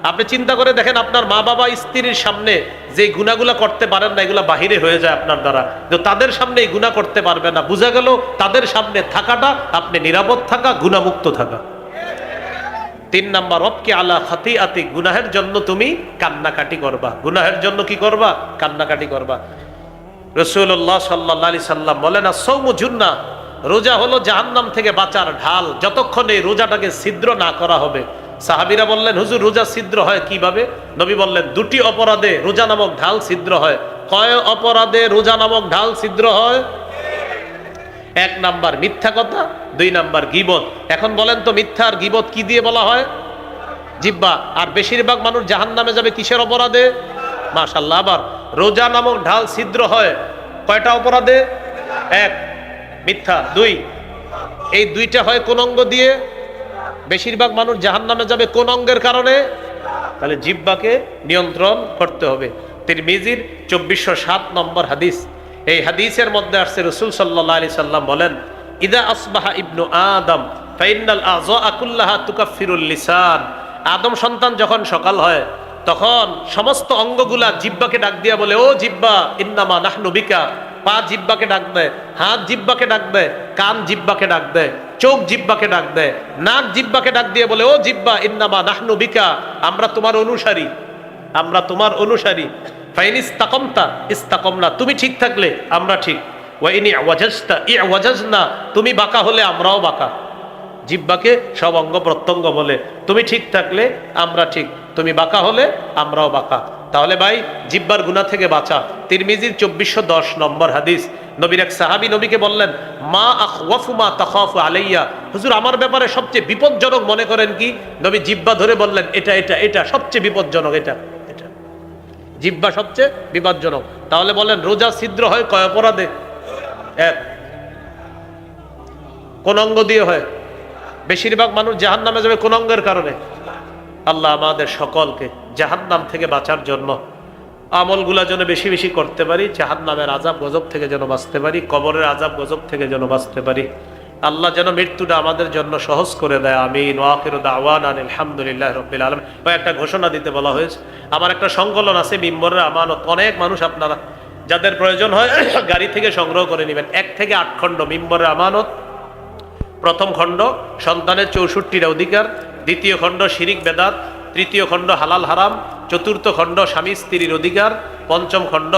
আপনি চিন্তা করে দেখেন, আপনার মা বাবা স্ত্রীর সামনে যে গুনাহগুলা করতে পারেন না, এগুলা বাহিরে হয়ে যায় আপনার দ্বারা, কিন্তু তাদের সামনে এই গুনাহ করতে পারবে না। বুঝা গেল, তাদের সামনে থাকাটা আপনি নিরাপদ থাকা, গুনাহমুক্ত থাকা। 3 নাম্বার, ওয়াবকি আলা খাতিআতি, গুনাহের জন্য তুমি কান্নাকাটি করবা। গুনাহের জন্য কি করবা? কান্নাকাটি করবা। রাসূলুল্লাহ সাল্লাল্লাহু আলাইহি সাল্লাম বলেন, আস-সাওমু জুন্নাহ, রোজা হলো জাহান্নাম থেকে বাঁচার ঢাল, যতক্ষণ এই রোজাটাকে ছিদ্র না করা হবে। সাহাবীরা বললেন, হুজুর রোজা ছিদ্র হয় কিভাবে? নবী বললেন, 2টি অপরাধে রোজা নামক ঢাল ছিদ্র হয়। কয় অপরাধে রোজা নামক ঢাল ছিদ্র হয়? 1 নাম্বার মিথ্যা কথা, 2 নাম্বার গীবত। এখন বলেন তো, মিথ্যা আর গীবত কি দিয়ে বলা হয়? জিহ্বা। আর বেশিরভাগ মানুষ জাহান্নামে যাবে কিসের অপরাধে? মাশাআল্লাহ। আবার রোজা নামক ঢাল ছিদ্র হয় কয়টা অপরাধে? 1 মিথ্যা, 2 এই 2টা হয় কোন অঙ্গ দিয়ে? বেশিরভাগ মানুষ জাহান্নামে যাবে কোন অঙ্গের কারণে? তাহলে জিহ্বাকে নিয়ন্ত্রণ করতে হবে। তিরমিজির 2407 নম্বর হাদিস। এই হাদিসের মধ্যে আসছে, রাসূল সাল্লাল্লাহু আলাইহি সাল্লাম বলেন, ইদা আসবাহা ইবনু আদম ফাইনাল আযা কুল্লাহা তুকাফিরুল লিসান, আদম সন্তান যখন সকাল হয় তখন সমস্ত অঙ্গগুলা জিহ্বাকে ডাক দিয়া বলে, ও জিহ্বা ইন্নামা নাহনু বিকা। পা জিহ্বাকে ডাক দেয়, হাত জিহ্বাকে ডাক দেয়, কান জিহ্বাকে ডাক দেয়, চোখ জিহ্বাকে ডাক দেয়, নাক জিহ্বাকে ডাক দিয়ে বলে, ও জিহ্বা ইন্নামা নাহনু বিকা, আমরা তোমার অনুসারী, আমরা তোমার অনুসারী। ফাইন ইস্তাকামতা ইস্তাকামনা, তুমি ঠিক থাকলে আমরা ঠিক। ওয়া ইন ইওয়াজাজতা ইওয়াজাজনা, তুমি বাঁকা হলে আমরাও বাঁকা। জিহ্বাকে সব অঙ্গ প্রত্যঙ্গ বলে, তুমি ঠিক থাকলে আমরা ঠিক, তুমি বাঁকা হলে আমরাও বাঁকা। তাহলে ভাই, জিহ্বার গুনাহ থেকে বাঁচা। তিরমিজির 2410 নম্বর হাদিস। নবীর এক সাহাবী নবীকে বললেন, মা আখওয়াফু মা তাখাফু আলাইয়া, হুজুর আমার ব্যাপারে সবচেয়ে বিপজ্জনক মনে করেন কি? নবী জিহ্বা ধরে বললেন, এটা এটা এটা সবচেয়ে বিপজ্জনক, এটা এটা জিহ্বা সবচেয়ে বিপজ্জনক। তাহলে বলেন, রোজা ছিদ্র হয় কয় অপরাধে? 1 কোন অঙ্গ দিয়ে হয়? বেশিরভাগ মানুষ জাহান্নামে যাবে কোন অঙ্গের কারণে? আল্লাহ আমাদের সকলকে জাহান্নাম থেকে বাঁচার জন্য আমলগুলা যেন বেশি বেশি করতে পারি, জাহান্নামের আযাব গজব থেকে যেন বাঁচতে পারি, কবরের আযাব গজব থেকে যেন বাঁচতে পারি। আল্লাহ যেন মৃত্যুটা আমাদের জন্য সহজ করে দেয়। আমিন। ওয়া আখিরু দাওয়ানা আলহামদুলিল্লাহি রাব্বিল আলামিন। একটা ঘোষণা দিতে বলা হয়েছে, আমার একটা সংকলন আছে মিম্বরের আমানত। অনেক মানুষ আপনারা যাদের প্রয়োজন হয় গাড়ি থেকে সংগ্রহ করে নেবেন। 1 থেকে 8 খণ্ড মিম্বরের আমানত। প্রথম খণ্ড সন্তানের 64টা অধিকার, দ্বিতীয় খণ্ড শিরিক বেদাত, তৃতীয় খণ্ড হালাল হারাম, চতুর্থ খণ্ড স্বামী স্ত্রীর অধিকার, পঞ্চম খণ্ড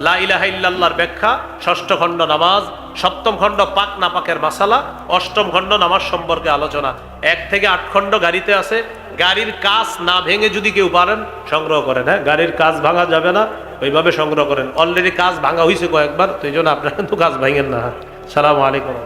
লা ইলাহা ইল্লাল্লাহর ব্যাখ্যা, ষষ্ঠ খণ্ড নামাজ, সপ্তম খণ্ড পাক নাপাকের মাসালা, অষ্টম খণ্ড নামাজ সম্পর্কে আলোচনা। 1 থেকে 8 খণ্ড গাড়িতে আছে। গাড়ির কাঁচ না ভেঙে যদি কেউ পারেন সংগ্রহ করেন। হ্যাঁ, গাড়ির কাঁচ ভাঙা যাবে না, ওইভাবে সংগ্রহ করেন। অলরেডি কাঁচ ভাঙা হয়েছে কয়েকবার, তো এই জন্য আপনারা কিন্তু কাঁচ ভাঙেন না। সালামু আলাইকুম।